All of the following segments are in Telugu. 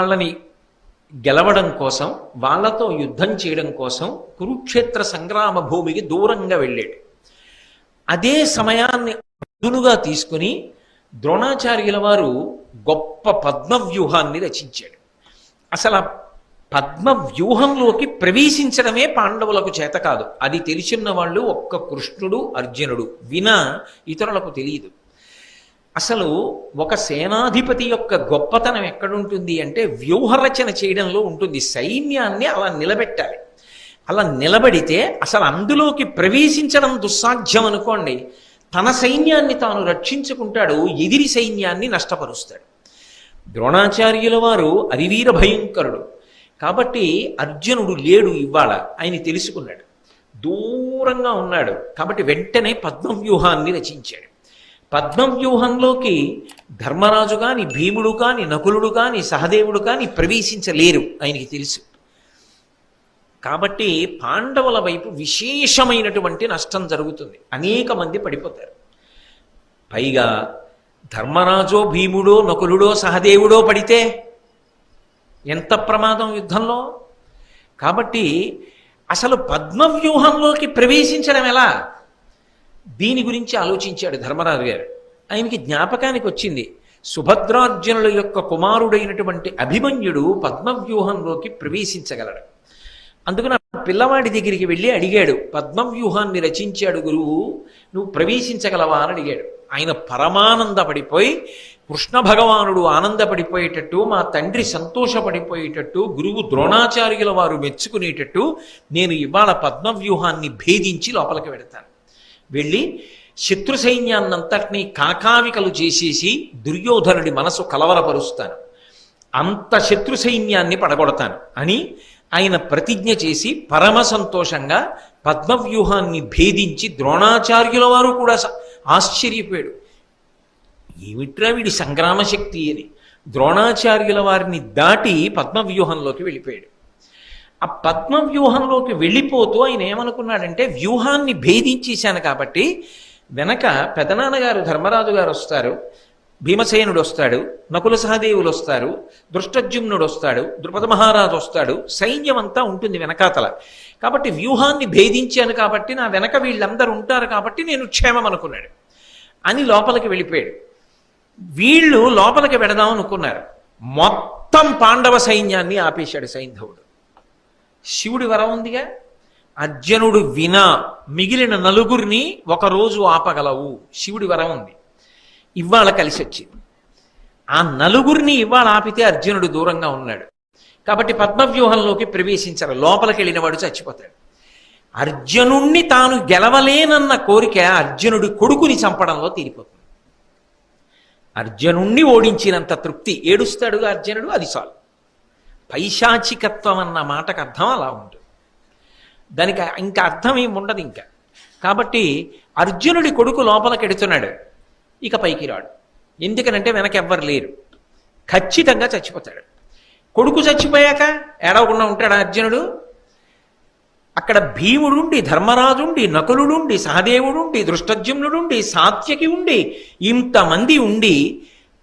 వాళ్ళని గెలవడం కోసం, వాళ్ళతో యుద్ధం చేయడం కోసం కురుక్షేత్ర సంగ్రామ భూమికి దూరంగా వెళ్ళాడు. అదే సమయాన్ని అదునుగా తీసుకుని ద్రోణాచార్యుల వారు గొప్ప పద్మవ్యూహాన్ని రచించాడు. అసలు ఆ పద్మవ్యూహంలోకి ప్రవేశించడమే పాండవులకు చేత కాదు. అది తెలిసిన వాళ్ళు ఒక్క కృష్ణుడు, అర్జునుడు, వినా ఇతరులకు తెలియదు. అసలు ఒక సేనాధిపతి యొక్క గొప్పతనం ఎక్కడుంటుంది అంటే వ్యూహరచన చేయడంలో ఉంటుంది. సైన్యాన్ని అలా నిలబెట్టాలి. అలా నిలబడితే అసలు అందులోకి ప్రవేశించడం దుస్సాధ్యం అనుకోండి, తన సైన్యాన్ని తాను రక్షించుకుంటాడు, ఎదిరి సైన్యాన్ని నష్టపరుస్తాడు. ద్రోణాచార్యుల వారు అరివీర భయంకరుడు కాబట్టి అర్జునుడు లేడు ఇవాళ, ఆయన తెలుసుకున్నాడు, దూరంగా ఉన్నాడు. కాబట్టి వెంటనే పద్మవ్యూహాన్ని రచించాడు. పద్మవ్యూహంలోకి ధర్మరాజు కాని, భీముడు కాని, నకులుడు కాని, సహదేవుడు కాని ప్రవేశించలేరు, ఆయనకి తెలుసు. కాబట్టి పాండవుల వైపు విశేషమైనటువంటి నష్టం జరుగుతుంది, అనేక మంది పడిపోతారు. పైగా ధర్మరాజో, భీముడో, నకులుడో, సహదేవుడో పడితే ఎంత ప్రమాదం యుద్ధంలో. కాబట్టి అసలు పద్మవ్యూహంలోకి ప్రవేశించడం ఎలా, దీని గురించి ఆలోచించాడు ధర్మరాజు గారు. ఆయనకి జ్ఞాపకానికి వచ్చింది, సుభద్రార్జునుల యొక్క కుమారుడైనటువంటి అభిమన్యుడు పద్మవ్యూహంలోకి ప్రవేశించగలడు. అందుకని పిల్లవాడి దగ్గరికి వెళ్ళి అడిగాడు, పద్మవ్యూహాన్ని రచించాడు గురువు, నువ్వు ప్రవేశించగలవా అని అడిగాడు. ఆయన పరమానందపడిపోయి, కృష్ణ భగవానుడు ఆనందపడిపోయేటట్టు, మా తండ్రి సంతోషపడిపోయేటట్టు, గురువు ద్రోణాచార్యుల వారు మెచ్చుకునేటట్టు నేను ఇవాళ పద్మవ్యూహాన్ని భేదించి లోపలికి వెడతాను. వెళ్ళి శత్రు సైన్యాన్నంతటినీ కాకావికలు చేసేసి దుర్యోధనుడి మనసు కలవరపరుస్తాను, అంత శత్రు సైన్యాన్ని పడగొడతాను అని ఆయన ప్రతిజ్ఞ చేసి పరమ సంతోషంగా పద్మవ్యూహాన్ని భేదించి ద్రోణాచార్యుల వారు కూడా ఆశ్చర్యపోయాడు, ఏమిట్రా వీడి సంగ్రామ శక్తి అని. ద్రోణాచార్యుల వారిని దాటి పద్మవ్యూహంలోకి వెళ్ళిపోయాడు. ఆ పద్మవ్యూహంలోకి వెళ్ళిపోతూ ఆయన ఏమనుకున్నాడంటే, వ్యూహాన్ని భేదించేశాను కాబట్టి వెనక పెదనాన్నగారు ధర్మరాజు గారు వస్తారు, భీమసేనుడు వస్తాడు, నకుల సహదేవులు వస్తారు, దృష్టజ్యుమ్నుడు వస్తాడు, ద్రుపద మహారాజు వస్తాడు, సైన్యం అంతా ఉంటుంది వెనకాతల. కాబట్టి వ్యూహాన్ని భేదించాను కాబట్టి నా వెనక వీళ్ళందరూ ఉంటారు కాబట్టి నేను క్షేమం అనుకున్నాడు అని లోపలికి వెళ్ళిపోయాడు. వీళ్ళు లోపలికి వెడదాం అనుకున్నారు, మొత్తం పాండవ సైన్యాన్ని ఆపేశాడు సైంధవుడు. శివుడి వరం ఉందిగా, అర్జునుడు వినా మిగిలిన నలుగురిని ఒకరోజు ఆపగలవు, శివుడి వరం ఉంది. ఇవాళ కలిసి వచ్చింది. ఆ నలుగురిని ఇవాళ ఆపితే అర్జునుడు దూరంగా ఉన్నాడు కాబట్టి పద్మవ్యూహంలోకి ప్రవేశించారు. లోపలికి వెళ్ళినవాడు చచ్చిపోతాడు. అర్జునుణ్ణి తాను గెలవలేనన్న కోరిక అర్జునుడి కొడుకుని చంపడంలో తీరిపోతుంది. అర్జునుణ్ణి ఓడించినంత తృప్తి, ఏడుస్తాడుగా అర్జునుడు, అది చాలు. పైశాచికత్వం అన్న మాటకు అర్థం అలా ఉంటుంది, దానికి ఇంకా అర్థం ఏమి ఉండదు ఇంకా. కాబట్టి అర్జునుడి కొడుకు లోపలికి ఎడుతున్నాడు, ఇక పైకి రాడు. ఎందుకనంటే వెనకెవ్వరు లేరు, ఖచ్చితంగా చచ్చిపోతాడు. కొడుకు చచ్చిపోయాక ఏడవకుండా ఉంటాడు అర్జునుడు. అక్కడ భీముడుండి, ధర్మరాజుండి, నకులుడుండి, సహదేవుడుండి, దృష్టజ్యుమ్నుడుండి, సాత్యకి ఉండి, ఇంతమంది ఉండి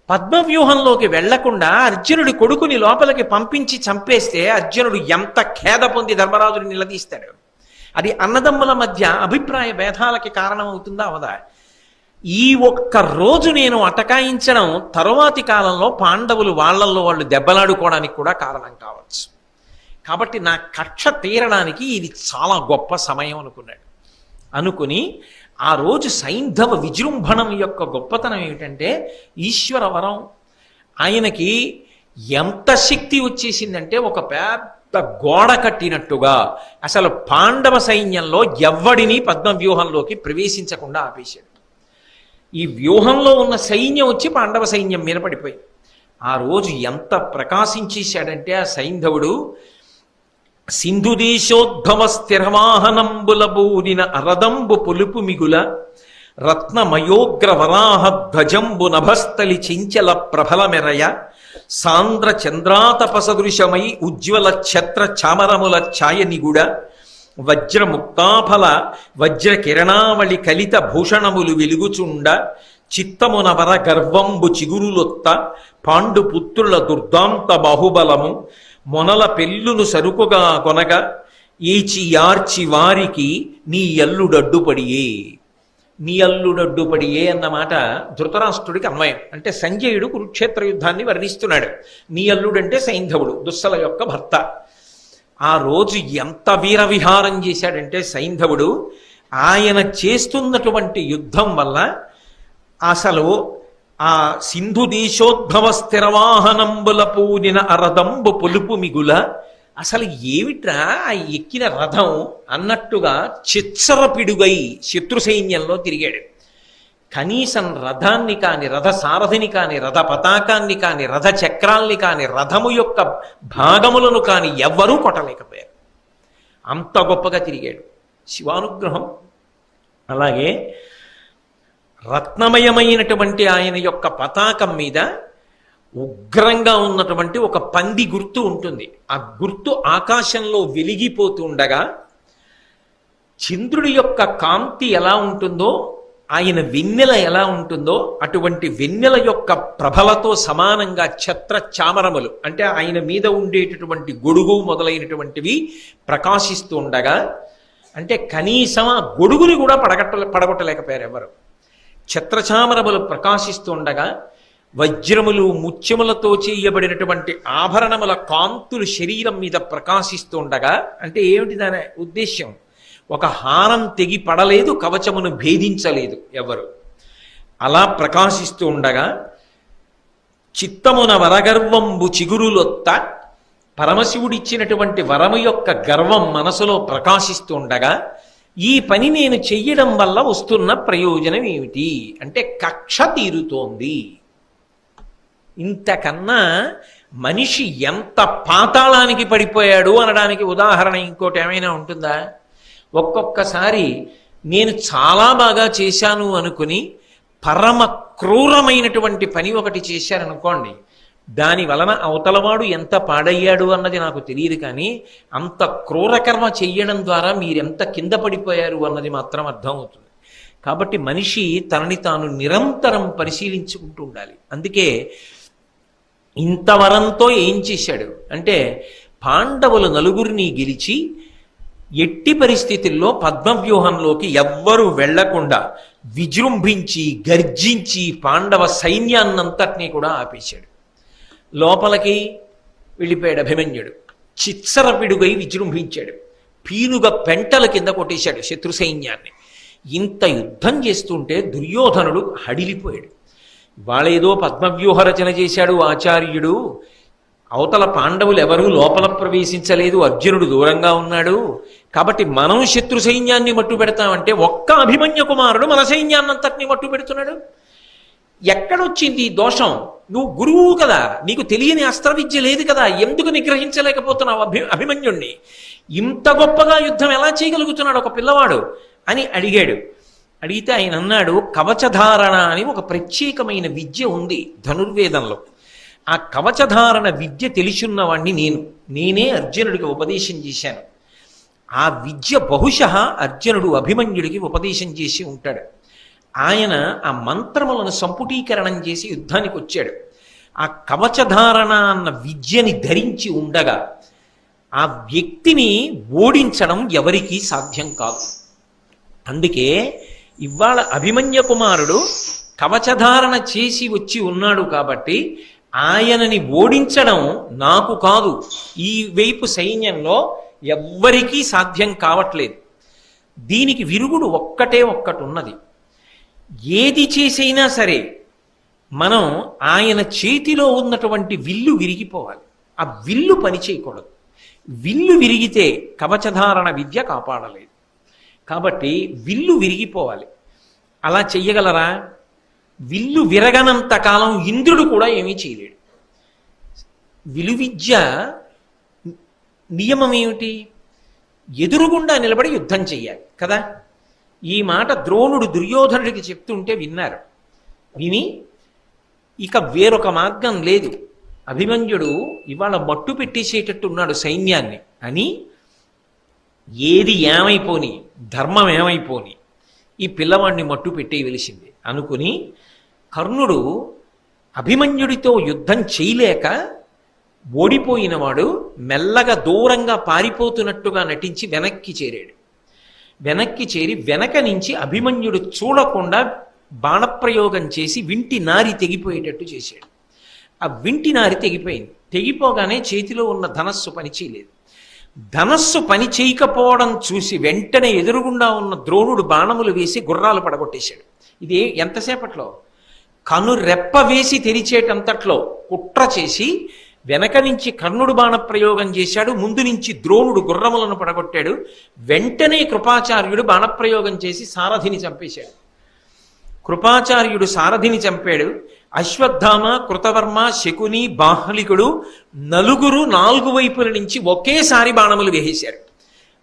పద్మవ్యూహంలోకి వెళ్లకుండా అర్జునుడి కొడుకుని లోపలికి పంపించి చంపేస్తే అర్జునుడు ఎంత ఖేద పొంది ధర్మరాజుని నిలదీస్తాడు. అది అన్నదమ్ముల మధ్య అభిప్రాయ భేదాలకి కారణమవుతుందా అవదా? ఈ ఒక్క రోజు నేను అటకాయించడం తరువాతి కాలంలో పాండవులు వాళ్ళల్లో వాళ్ళు దెబ్బలాడుకోవడానికి కూడా కారణం కావచ్చు. కాబట్టి నా కక్ష తీరడానికి ఇది చాలా గొప్ప సమయం అనుకున్నాడు. అనుకుని ఆ రోజు సైంధవ విజృంభణం యొక్క గొప్పతనం ఏమిటంటే ఈశ్వర వరం. ఆయనకి ఎంత శక్తి వచ్చేసిందంటే ఒక పెద్ద గోడ కట్టినట్టుగా అసలు పాండవ సైన్యంలో ఎవ్వడిని పద్మవ్యూహంలోకి ప్రవేశించకుండా ఆపేశాడు. ఈ వ్యూహంలో ఉన్న సైన్యం వచ్చి పాండవ సైన్యం మీద పడిపోయింది. ఆ రోజు ఎంత ప్రకాశించేశాడంటే ఆ సైంధవుడు, సింధుదేశోద్భవ స్థిరవాహనంబుల బూరిన అరదంబు పొలుపు మిగుల రత్నమయోగ్ర వరాహ ధ్వజంబు నభస్థలి చెంచల ప్రభల మెరయ సాంద్ర చంద్రాతపసదృశమై ఉజ్వల ఛత్ర చామరముల ఛాయ నిగుడ వజ్రముక్తాఫల వజ్ర కిరణావళి కలిత భూషణములు వెలుగుచుండ చిత్తమునవర గర్వంబు చిగురులొత్త పాండు పుత్రుల దుర్దాంత బాహుబలము మొనల పెళ్ళును సరుకుగా కొనగ ఈచి యార్చి వారికి నీ అల్లుడడ్డుపడియే. నీ అల్లుడడ్డుపడియే అన్నమాట ధృతరాష్ట్రుడికి అన్వయం. అంటే సంజయుడు కురుక్షేత్ర యుద్ధాన్ని వర్ణిస్తున్నాడు. నీ అల్లుడంటే సైంధవుడు, దుస్సల యొక్క భర్త. ఆ రోజు ఎంత వీరవిహారం చేశాడంటే సైంధవుడు, ఆయన చేస్తున్నటువంటి యుద్ధం వల్ల అసలు ఆ సింధు దేశోద్భవ స్థిరవాహనంబుల పూనిన అరదంబు పొలుపు మిగుల, అసలు ఏమిట్రా ఆ ఎక్కిన రథం అన్నట్టుగా చిచ్చరపిడుగై శత్రు సైన్యంలో తిరిగాడు. కనీసం రథాన్ని కాని, రథ సారథిని కాని, రథ పతాకాన్ని కాని, రథ చక్రాల్ని కాని, రథము యొక్క భాగములను కాని ఎవ్వరూ కొట్టలేకపోయారు. అంత గొప్పగా తిరిగాడు. శివానుగ్రహం. అలాగే రత్నమయమైనటువంటి ఆయన యొక్క పతాకం మీద ఉగ్రంగా ఉన్నటువంటి ఒక పంది గుర్తు ఉంటుంది. ఆ గుర్తు ఆకాశంలో వెలిగిపోతూ ఉండగా చంద్రుడి యొక్క కాంతి ఎలా ఉంటుందో, ఆయన వెన్నెల ఎలా ఉంటుందో అటువంటి వెన్నెల యొక్క ప్రభలతో సమానంగా ఛత్ర చామరములు, అంటే ఆయన మీద ఉండేటటువంటి గొడుగు మొదలైనటువంటివి ప్రకాశిస్తూ ఉండగా, అంటే కనీసం ఆ గొడుగుని కూడా పడగొట్టలేకపోయారు ఎవరు. ఛత్రచామరములు ప్రకాశిస్తూ ఉండగా వజ్రములు ముత్యములతో చేయబడినటువంటి ఆభరణముల కాంతులు శరీరం మీద ప్రకాశిస్తూ ఉండగా, అంటే ఏమిటి దాని ఉద్దేశ్యం? ఒక హారం తెగి పడలేదు, కవచమును భేదించలేదు ఎవరు. అలా ప్రకాశిస్తూ ఉండగా చిత్తమున వరగర్వంబు చిగురులొత్త, పరమశివుడిచ్చినటువంటి వరము యొక్క గర్వం మనసులో ప్రకాశిస్తూ ఉండగా, ఈ పని నేను చెయ్యడం వల్ల వస్తున్న ప్రయోజనం ఏమిటి అంటే కక్ష తీరుతోంది. ఇంతకన్నా మనిషి ఎంత పాతాళానికి పడిపోయాడు అనడానికి ఉదాహరణ ఇంకోటి ఏమైనా ఉంటుందా? ఒక్కొక్కసారి నేను చాలా బాగా చేశాను అనుకుని పరమ క్రూరమైనటువంటి పని ఒకటి చేశారనుకోండి, దాని వలన అవతలవాడు ఎంత పాడయ్యాడు అన్నది నాకు తెలియదు, కానీ అంత క్రూరకర్మ చెయ్యడం ద్వారా మీరెంత కింద పడిపోయారు అన్నది మాత్రం అర్థమవుతుంది. కాబట్టి మనిషి తనని తాను నిరంతరం పరిశీలించుకుంటూ ఉండాలి. అందుకే ఇంతవరంతో ఏం చేశాడు అంటే, పాండవులు నలుగురిని గెలిచి ఎట్టి పరిస్థితుల్లో పద్మవ్యూహంలోకి ఎవ్వరూ వెళ్లకుండా విజృంభించి గర్జించి పాండవ సైన్యాన్నంతటినీ కూడా ఆపేశాడు. లోపలికి వెళ్ళిపోయాడు అభిమన్యుడు. చిత్సరపిడుగై విజృంభించాడు. పీనుగ పెంటల కింద కొట్టేశాడు శత్రు సైన్యాన్ని. ఇంత యుద్ధం చేస్తుంటే దుర్యోధనుడు హడిలిపోయాడు. వాళ్ళేదో పద్మవ్యూహ రచన చేశాడు ఆచార్యుడు, అవతల పాండవులు ఎవరూ లోపల ప్రవేశించలేదు, అర్జునుడు దూరంగా ఉన్నాడు, కాబట్టి మనం శత్రు సైన్యాన్ని మట్టు పెడతామంటే ఒక్క అభిమన్యు కుమారుడు మన సైన్యాన్నంతటినీ మట్టు పెడుతున్నాడు. ఎక్కడొచ్చింది ఈ దోషం? నువ్వు గురువు కదా, నీకు తెలియని అస్త్ర విద్య లేదు కదా, ఎందుకు నిగ్రహించలేకపోతున్నావు అభిమన్యుణ్ణి? ఇంత గొప్పగా యుద్ధం ఎలా చేయగలుగుతున్నాడు ఒక పిల్లవాడు అని అడిగాడు. అడిగితే ఆయన అన్నాడు, కవచధారణ అని ఒక ప్రత్యేకమైన విద్య ఉంది ధనుర్వేదంలో. ఆ కవచధారణ విద్య తెలిసున్నవాణ్ణి నేనే అర్జునుడికి ఉపదేశం చేశాను. ఆ విద్య బహుశः అర్జునుడు అభిమన్యుడికి ఉపదేశం చేసి ఉంటాడు. ఆయన ఆ మంత్రములను సంపుటీకరణం చేసి యుద్ధానికి వచ్చాడు. ఆ కవచధారణ అన్న విద్యని ధరించి ఉండగా ఆ వ్యక్తిని ఓడించడం ఎవరికీ సాధ్యం కాదు. అందుకే ఇవాళ అభిమన్య కుమారుడు కవచధారణ చేసి వచ్చి ఉన్నాడు కాబట్టి ఆయనని ఓడించడం నాకు కాదు, ఈ వైపు సైన్యంలో ఎవ్వరికీ సాధ్యం కావట్లేదు. దీనికి విరుగుడు ఒక్కటే ఒక్కటి ఉన్నది. ఏది చేసైనా సరే మనం ఆయన చేతిలో ఉన్నటువంటి విల్లు విరిగిపోవాలి. ఆ విల్లు పని చేయకూడదు. విల్లు విరిగితే కవచధారణ విద్య కాపాడలేదు. కాబట్టి విల్లు విరిగిపోవాలి. అలా చెయ్యగలరా? విల్లు విరగనంత కాలం ఇంద్రుడు కూడా ఏమీ చేయలేడు. విలువిద్య నియమం ఏమిటి? ఎదురుగుండా నిలబడి యుద్ధం చెయ్యాలి కదా. ఈ మాట ద్రోణుడు దుర్యోధనుడికి చెప్తుంటే విన్నారు. విని ఇక వేరొక మార్గం లేదు, అభిమన్యుడు ఇవాళ మట్టు పెట్టేసేటట్టు ఉన్నాడు సైన్యాన్ని అని, ఏది ఏమైపోని ధర్మం ఏమైపోని ఈ పిల్లవాడిని మట్టు పెట్టేయవలసింది అనుకుని కర్ణుడు అభిమన్యుడితో యుద్ధం చేయలేక ఓడిపోయినవాడు మెల్లగా దూరంగా పారిపోతున్నట్టుగా నటించి వెనక్కి చేరాడు. వెనక్కి చేరి వెనక నుంచి అభిమన్యుడు చూడకుండా బాణప్రయోగం చేసి వింటి నారి తెగిపోయేటట్టు చేశాడు. ఆ వింటి నారి తెగిపోయింది. తెగిపోగానే చేతిలో ఉన్న ధనస్సు పని చేయలేదు. ధనస్సు పని చేయకపోవడం చూసి వెంటనే ఎదురుగుండా ఉన్న ద్రోణుడు బాణములు వేసి గుర్రాలు పడగొట్టేశాడు. ఇది ఎంతసేపట్లో? కనురెప్ప వేసి తెరిచేటంతట్లో కుట్ర చేసి వెనక నుంచి కర్ణుడు బాణప్రయోగం చేశాడు. ముందు నుంచి ద్రోణుడు గుర్రములను పడగొట్టాడు. వెంటనే కృపాచార్యుడు బాణప్రయోగం చేసి సారథిని చంపేశాడు. కృపాచార్యుడు సారథిని చంపాడు. అశ్వత్థామ, కృతవర్మ, శకుని, బాహ్లికుడు నలుగురు 4 వైపుల నుంచి ఒకేసారి బాణములు వేసేశారు.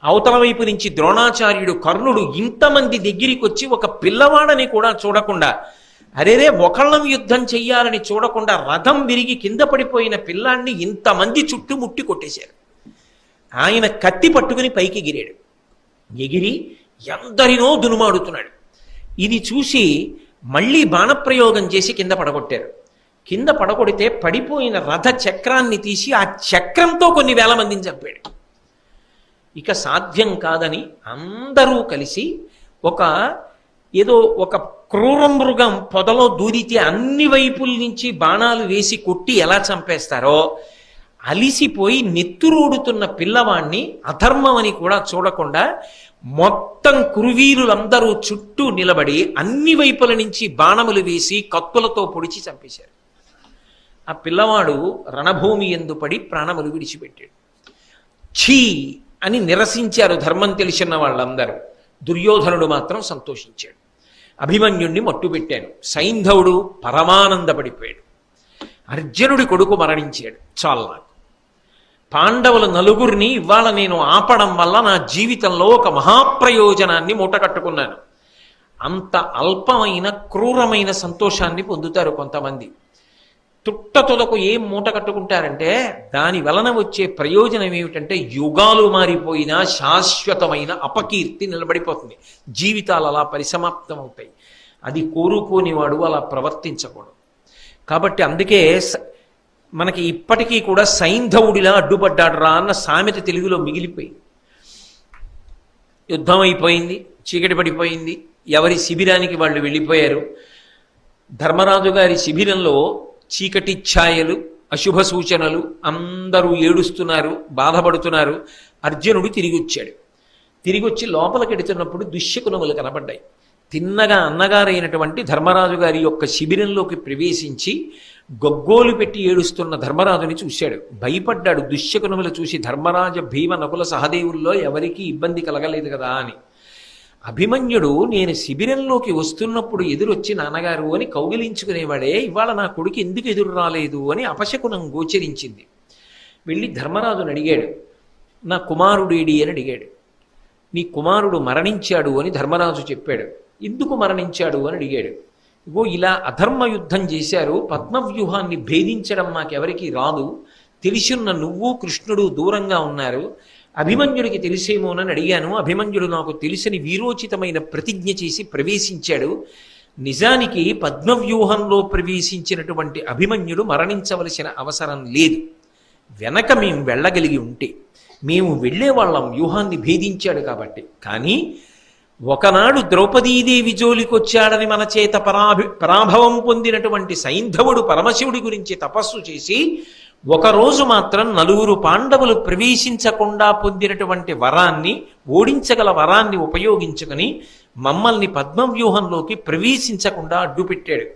అవతల వైపు నుంచి ద్రోణాచార్యుడు, కర్ణుడు ఇంతమంది దగ్గరికి వచ్చి ఒక పిల్లవాడని కూడా చూడకుండా, అరేరే ఒకళ్ళం యుద్ధం చెయ్యాలని చూడకుండా రథం విరిగి కింద పడిపోయిన పిల్లాన్ని ఇంతమంది చుట్టుముట్టి కొట్టేశారు. ఆయన కత్తి పట్టుకుని పైకి ఎగిరాడు. ఎగిరి ఎందరినో దునుమాడుతున్నాడు. ఇది చూసి మళ్ళీ బాణప్రయోగం చేసి కింద పడగొట్టారు. కింద పడగొడితే పడిపోయిన రథ చక్రాన్ని తీసి ఆ చక్రంతో కొన్ని వేల మందిని చంపాడు. ఇక సాధ్యం కాదని అందరూ కలిసి ఒక క్రూర మృగం పొదలో దూరితే అన్ని వైపుల నుంచి బాణాలు వేసి కొట్టి ఎలా చంపేస్తారో అలిసిపోయి నెత్తురోడుతున్న పిల్లవాణ్ణి అధర్మం అని కూడా చూడకుండా మొత్తం కురువీరులందరూ చుట్టూ నిలబడి అన్ని వైపుల నుంచి బాణములు వేసి కత్తులతో పొడిచి చంపేశారు. ఆ పిల్లవాడు రణభూమి యందు పడి ప్రాణములు విడిచిపెట్టాడు. ఛీ అని నిరసించారు ధర్మం తెలిసిన వాళ్ళందరూ. దుర్యోధనుడు మాత్రం సంతోషించాడు. అభిమన్యుణ్ణి మట్టుపెట్టాను. సైంధవుడు పరమానందపడిపోయాడు. అర్జునుడి కొడుకు మరణించాడు. చాలు నాకు పాండవుల నలుగురిని ఇవాళ నేను ఆపడం వల్ల నా జీవితంలో ఒక మహాప్రయోజనాన్ని మూటకట్టుకున్నాను. అంత అల్పమైన క్రూరమైన సంతోషాన్ని పొందుతారు కొంతమంది. తుట్టతులకు ఏం మూట కట్టుకుంటారంటే దాని వలన వచ్చే ప్రయోజనం ఏమిటంటే యుగాలు మారిపోయినా శాశ్వతమైన అపకీర్తి నిలబడిపోతుంది. జీవితాలు అలా పరిసమాప్తం అవుతాయి. అది కోరుకోనివాడు అలా ప్రవర్తించకూడదు. కాబట్టి అందుకే మనకి ఇప్పటికీ కూడా సైంధవుడిలా అడ్డుపడ్డాడు రా అన్న సామెత తెలుగులో మిగిలిపోయింది. యుద్ధం అయిపోయింది, చీకటి పడిపోయింది, ఎవరి శిబిరానికి వాళ్ళు వెళ్ళిపోయారు. ధర్మరాజు గారి శిబిరంలో చీకటి ఛాయలు, అశుభ సూచనలు, అందరూ ఏడుస్తున్నారు, బాధపడుతున్నారు. అర్జునుడు తిరిగి వచ్చాడు. తిరిగి వచ్చి లోపలికెడుతున్నప్పుడు దుశ్శకునములు కనబడ్డాయి. తిన్నగా అన్నగారైనటువంటి ధర్మరాజు గారి యొక్క శిబిరంలోకి ప్రవేశించి గొగ్గోలు పెట్టి ఏడుస్తున్న ధర్మరాజుని చూశాడు. భయపడ్డాడు. దుశ్శకునములు చూసి ధర్మరాజ భీమ నకుల సహదేవుల్లో ఎవరికీ ఇబ్బంది కలగలేదు కదా అని. అభిమన్యుడు నేను శిబిరంలోకి వస్తున్నప్పుడు ఎదురొచ్చి నాన్నగారు అని కౌగిలించుకునేవాడే, ఇవాళ నా కొడుకు ఎందుకు ఎదురు రాలేదు అని అపశకునం గోచరించింది. వెళ్ళి ధర్మరాజుని అడిగాడు. నా కుమారుడేడి అని అడిగాడు. నీ కుమారుడు మరణించాడు అని ధర్మరాజు చెప్పాడు. ఎందుకు మరణించాడు అని అడిగాడు. ఇగో ఇలా అధర్మ యుద్ధం చేశారు, పద్మవ్యూహాన్ని భేదించడం మాకెవరికి రాదు, తెలిసున్న నువ్వు కృష్ణుడు దూరంగా ఉన్నారు, అభిమన్యుడికి తెలిసేమోనని అడిగాను. అభిమన్యుడు నాకు తెలిసిన వీరోచితమైన ప్రతిజ్ఞ చేసి ప్రవేశించాడు. నిజానికి పద్మవ్యూహంలో ప్రవేశించినటువంటి అభిమన్యుడు మరణించవలసిన అవసరం లేదు. వెనక మేము వెళ్ళగలిగి ఉంటే మేము వెళ్ళేవాళ్ళం, వ్యూహాన్ని భేదించాడు కాబట్టి. కానీ ఒకనాడు ద్రౌపదీదేవి జోలికొచ్చాడని మన చేత పరాభవం పొందినటువంటి సైంధవుడు పరమశివుడి గురించి తపస్సు చేసి ఒకరోజు మాత్రం 4 పాండవులు ప్రవేశించకుండా పొందినటువంటి వరాన్ని, ఓడించగల వరాన్ని ఉపయోగించుకొని మమ్మల్ని పద్మవ్యూహంలోకి ప్రవేశించకుండా అడ్డుపెట్టాడు.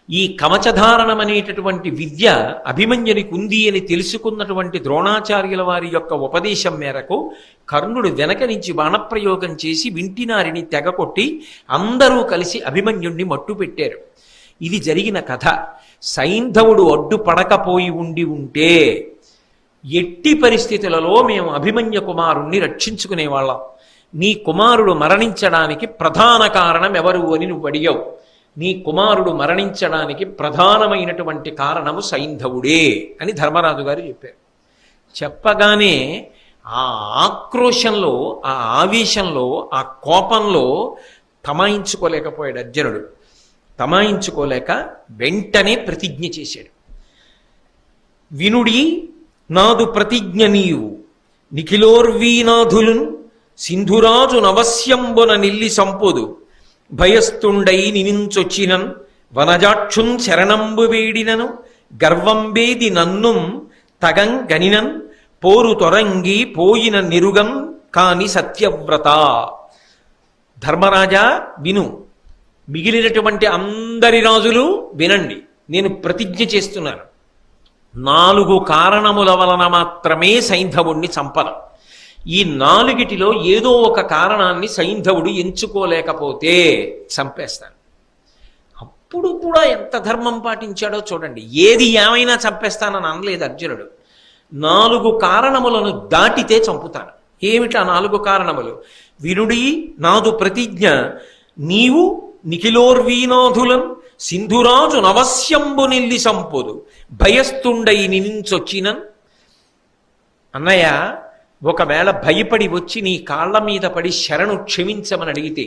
ఈ కవచధారణం అనేటటువంటి విద్య అభిమన్యునికి ఉంది అని తెలుసుకున్నటువంటి ద్రోణాచార్యుల వారి యొక్క ఉపదేశం మేరకు కర్ణుడు వెనక నుంచి బాణప్రయోగం చేసి వింటినారిని తెగకొట్టి అందరూ కలిసి అభిమన్యుణ్ణి మట్టుపెట్టారు. ఇది జరిగిన కథ. సైంధవుడు అడ్డుపడకపోయి ఉంటే ఎట్టి పరిస్థితులలో మేము అభిమన్య కుమారుణ్ణి రక్షించుకునేవాళ్ళం. నీ కుమారుడు మరణించడానికి ప్రధాన కారణం ఎవరు అని నువ్వు అడిగావు. నీ కుమారుడు మరణించడానికి ప్రధానమైనటువంటి కారణము సైంధవుడే అని ధర్మరాజు గారు చెప్పారు. చెప్పగానే ఆ ఆక్రోశంలో, ఆ ఆవేశంలో, ఆ కోపంలో తమాయించుకోలేకపోయాడు అర్జునుడు. తమాయించుకోలేక వెంటనే ప్రతిజ్ఞ చేశాడు. వినుడి నాదు ప్రతిజ్ఞ నీవు నిఖిలోర్వీనాథులున్ సింధురాజు నవస్యంబున నిల్లి సంపొదు భయస్థుండై నినించొచ్చినన్ వనజాక్షున్ శరణంబు వేడినను గర్వంబేది నన్నుం తగం గనినన్ పోరు తొరంగి పోయిన నిరుగం కాని సత్యవ్రత. ధర్మరాజా విను, మిగిలినటువంటి అందరి రాజులు వినండి, నేను ప్రతిజ్ఞ చేస్తున్నాను. 4 కారణముల వలన మాత్రమే సైంధవుణ్ణి చంపను. ఈ 4టిలో ఏదో ఒక కారణాన్ని సైంధవుడు ఎంచుకోలేకపోతే చంపేస్తాను. అప్పుడు కూడా ఎంత ధర్మం పాటించాడో చూడండి. ఏది ఏమైనా చంపేస్తానని అనలేదు అర్జునుడు. 4 కారణములను దాటితే చంపుతాను. ఏమిటా 4 కారణములు? వినుడి నాదు ప్రతిజ్ఞ నీవు నిఖిలోర్వీనాథులం సింధురాజు నవస్యంబు నిల్లి సంపొదు భయస్థుండై నినించొచ్చినన్. అన్నయ్య, ఒకవేళ భయపడి వచ్చి నీ కాళ్ల మీద పడి శరణు క్షమించమని అడిగితే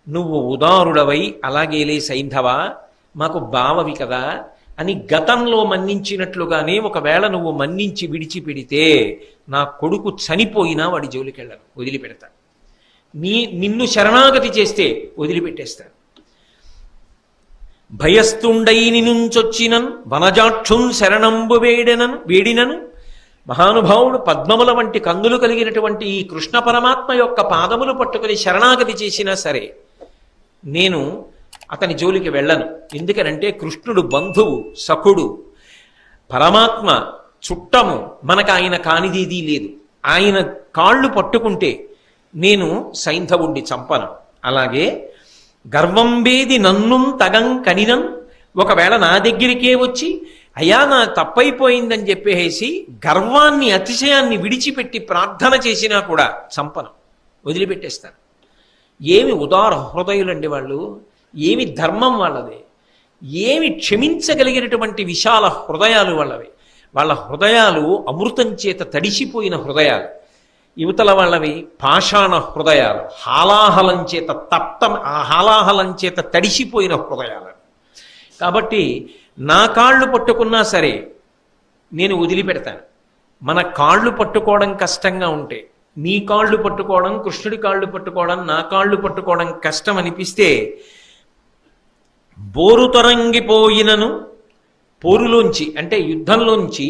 నువ్వు ఉదారుడవై అలాగేలే సైంధవ మాకు బావవి కదా అని గతంలో మన్నించినట్లుగానే ఒకవేళ నువ్వు మన్నించి విడిచిపెడితే నా కొడుకు చనిపోయినా వాడి జోలికెళ్ళను, వదిలిపెడతా. నిన్ను శరణాగతి చేస్తే వదిలిపెట్టేస్తాను. భయస్థుండై నినుంచొచ్చినన్ వనజాక్షున్ శరణంబు వేడినను. మహానుభావుడు పద్మముల వంటి కందులు కలిగినటువంటి ఈ కృష్ణ పరమాత్మ యొక్క పాదములు పట్టుకుని శరణాగతి చేసినా సరే నేను అతని జోలికి వెళ్ళను. ఎందుకనంటే కృష్ణుడు బంధువు, సఖుడు, పరమాత్మ, చుట్టము. మనకు ఆయన కానిదేదీ లేదు. ఆయన కాళ్ళు పట్టుకుంటే నేను సైంధవుణ్ణి చంపను. అలాగే గర్వంబేది నన్నుం తగం కనినం. ఒకవేళ నా దగ్గరికే వచ్చి అయ్యా నా తప్పైపోయిందని చెప్పేసి గర్వాన్ని, అతిశయాన్ని విడిచిపెట్టి ప్రార్థన చేసినా కూడా చంపను, వదిలిపెట్టేస్తాను. ఏమి ఉదార హృదయులండి వాళ్ళు, ఏమి ధర్మం వాళ్ళది, ఏమి క్షమించగలిగినటువంటి విశాల హృదయాలు వాళ్ళవి. వాళ్ళ హృదయాలు అమృతం చేత తడిసిపోయిన హృదయాలు. యువతల వాళ్ళవి పాషాణ హృదయాలు, హాలాహలం చేత తడిసిపోయిన హృదయాలు. కాబట్టి నా కాళ్ళు పట్టుకున్నా సరే నేను వదిలిపెడతాను. మన కాళ్ళు పట్టుకోవడం కష్టంగా ఉంటే, నీ కాళ్ళు పట్టుకోవడం, కృష్ణుడి కాళ్ళు పట్టుకోవడం, నా కాళ్ళు పట్టుకోవడం కష్టం అనిపిస్తే బోరు తొరంగిపోయినను, పోరులోంచి అంటే యుద్ధంలోంచి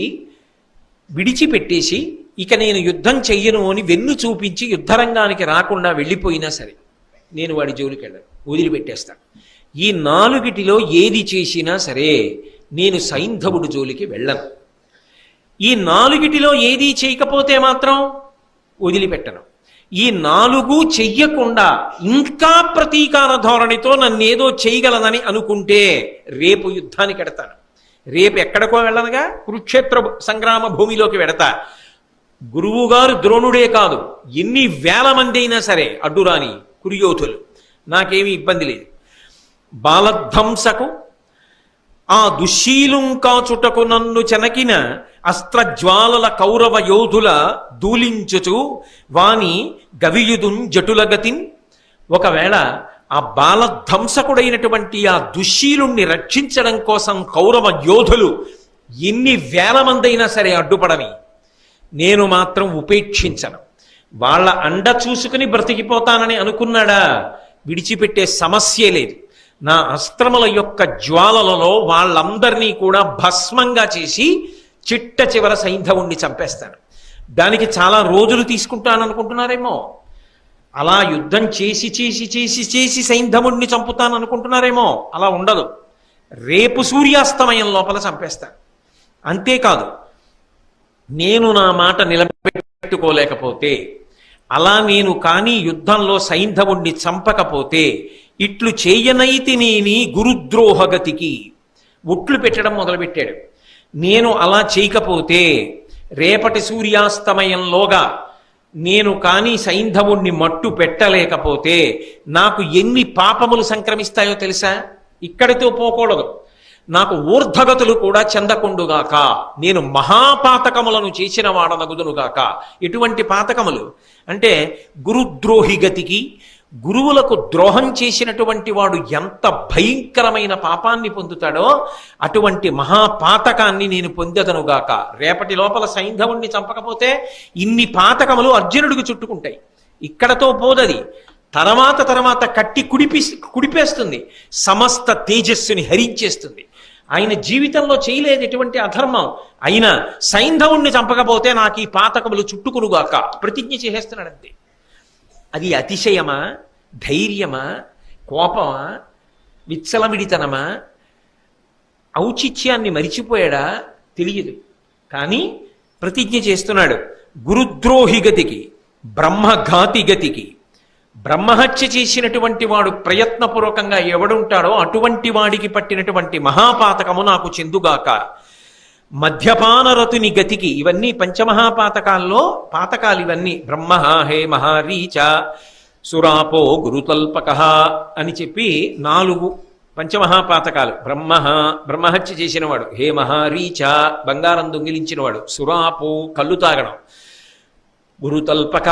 విడిచిపెట్టేసి ఇక నేను యుద్ధం చెయ్యను అని వెన్ను చూపించి యుద్ధరంగానికి రాకుండా వెళ్ళిపోయినా సరే నేను వాడి జోలికి వెళ్ళను, వదిలిపెట్టేస్తాను. ఈ 4టిలో ఏది చేసినా సరే నేను సైంధవుడి జోలికి వెళ్ళను. ఈ 4టిలో ఏది చేయకపోతే మాత్రం వదిలిపెట్టను. ఈ 4 చెయ్యకుండా ఇంకా ప్రతీకార ధోరణితో నన్నేదో చేయగలదని అనుకుంటే రేపు యుద్ధానికి ఎడతాను. రేపు ఎక్కడికో వెళ్ళనుగా, కురుక్షేత్ర సంగ్రామ భూమిలోకి వెడతా. గురువుగారు ద్రోణుడే కాదు, ఎన్ని వేల మంది అయినా సరే అడ్డురాని కురుయోధులు, నాకేమీ ఇబ్బంది లేదు. బాలధ్వంసకు ఆ దుశ్శీలుంకాచుటకు నన్ను చెనకిన అస్త్రజ్వాలల కౌరవ యోధుల దూలించుచు వాని గవియుదున్ జటులగతిన్. ఒకవేళ ఆ బాలధ్వంసకుడైనటువంటి ఆ దుశ్శీలుణ్ణి రక్షించడం కోసం కౌరవ యోధులు ఎన్ని వేల మంది అయినా సరే అడ్డుపడని నేను మాత్రం ఉపేక్షించను. వాళ్ళ అండ చూసుకుని బ్రతికిపోతానని అనుకున్నాడా, విడిచిపెట్టే సమస్యే లేదు. నా అస్త్రముల యొక్క జ్వాలలలో వాళ్ళందరినీ కూడా భస్మంగా చేసి చిట్ట చివర సైంధవుణ్ణి చంపేస్తాను. దానికి చాలా రోజులు తీసుకుంటాననుకుంటున్నారేమో. అలా యుద్ధం చేసి చేసి చేసి చేసి సైంధవుణ్ణి చంపుతాననుకుంటున్నారేమో. అలా ఉండదు. రేపు సూర్యాస్తమయం లోపల చంపేస్తాను. అంతేకాదు, నేను నా మాట నిలబెట్టుకోలేకపోతే, అలా నేను కానీ యుద్ధంలో సైంధవుణ్ణి చంపకపోతే ఇట్లు చేయనైతినేని గురుద్రోహగతికి ఒట్లు పెట్టడం మొదలుపెట్టాడు. నేను అలా చేయకపోతే రేపటి సూర్యాస్తమయంలోగా నేను కానీ సైంధవుణ్ణి మట్టు పెట్టలేకపోతే నాకు ఎన్ని పాపములు సంక్రమిస్తాయో తెలుసా? ఇక్కడితో పోకూడదు. నాకు ఊర్ధగతులు కూడా చెందకుండుగాక, నేను మహాపాతకములను చేసిన వాడనగుదునుగాక. ఎటువంటి పాతకములు అంటే గురుద్రోహి గతికి, గురువులకు ద్రోహం చేసినటువంటి వాడు ఎంత భయంకరమైన పాపాన్ని పొందుతాడో అటువంటి మహాపాతకాన్ని నేను పొందదనుగాక. రేపటి లోపల సైంధవుణ్ణి చంపకపోతే ఇన్ని పాతకములు అర్జునుడికి చుట్టుకుంటాయి. ఇక్కడతో పోదది. తర్వాత కట్టి కుడిపేస్తుంది, సమస్త తేజస్సుని హరించేస్తుంది. ఆయన జీవితంలో చేయలేదు ఎటువంటి అధర్మం. అయినా సైంధవుణ్ణి చంపకపోతే నాకు ఈ పాతకములు చుట్టుకునుగాక ప్రతిజ్ఞ చేసేస్తున్నాడంతే. అది అతిశయమా, ధైర్యమా, కోపమా, విచ్చలవిడితనమా, ఔచిత్యాన్ని మరిచిపోయాడా తెలియదు. కానీ ప్రతిజ్ఞ చేస్తున్నాడు. గురుద్రోహి గతికి, బ్రహ్మఘాతి గతికి, బ్రహ్మహత్య చేసినటువంటి వాడు ప్రయత్నపూర్వకంగా ఎవడుంటాడో అటువంటి వాడికి పట్టినటువంటి మహాపాతకము నాకు చెందుగాక. మద్యపానరతుని గతికి, ఇవన్నీ పంచమహాపాతకాల్లో పాతకాలు ఇవన్నీ. బ్రహ్మ హే మహారీచ సురాపో గురుతల్పక అని చెప్పి 4 పంచమహాపాతకాలు. బ్రహ్మహత్య చేసినవాడు, హే మహారీచ బంగారం దొంగిలించినవాడు, సురాపో కళ్ళు తాగడం, గురుతల్పక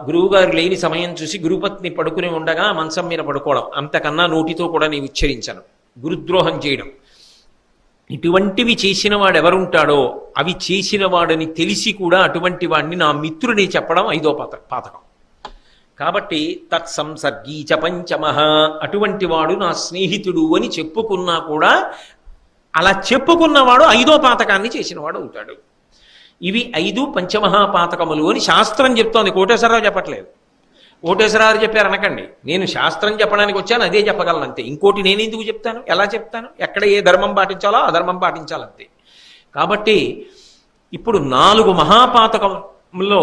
గురువుగారు లేని సమయం చూసి గురుపత్ని పడుకుని ఉండగా మంచం మీద పడుకోవడం, అంతకన్నా నోటితో కూడా నేను ఉచ్చరించను, గురుద్రోహం చేయడం. ఇటువంటివి చేసిన వాడు ఎవరుంటాడో అవి చేసిన వాడని తెలిసి కూడా అటువంటి వాడిని నా మిత్రుని చెప్పడం 5వ పాతకం. కాబట్టి తత్సంసర్గీచ పంచమః, అటువంటి వాడు నా స్నేహితుడు అని చెప్పుకున్నా కూడా అలా చెప్పుకున్నవాడు 5వ పాతకాన్ని చేసినవాడు అవుతాడు. ఇవి 5 పంచమహాపాతకములు అని శాస్త్రం చెప్తోంది, కోటేశ్వరరావు చెప్పట్లేదు. కోటేశ్వరరావు చెప్పారు అనకండి, నేను శాస్త్రం చెప్పడానికి వచ్చాను, అదే చెప్పగలను అంతే. ఇంకోటి నేను ఎందుకు చెప్తాను, ఎలా చెప్తాను, ఎక్కడ ఏ ధర్మం పాటించాలో ఆ ధర్మం పాటించాలంతే. కాబట్టి ఇప్పుడు 4 మహాపాతకములో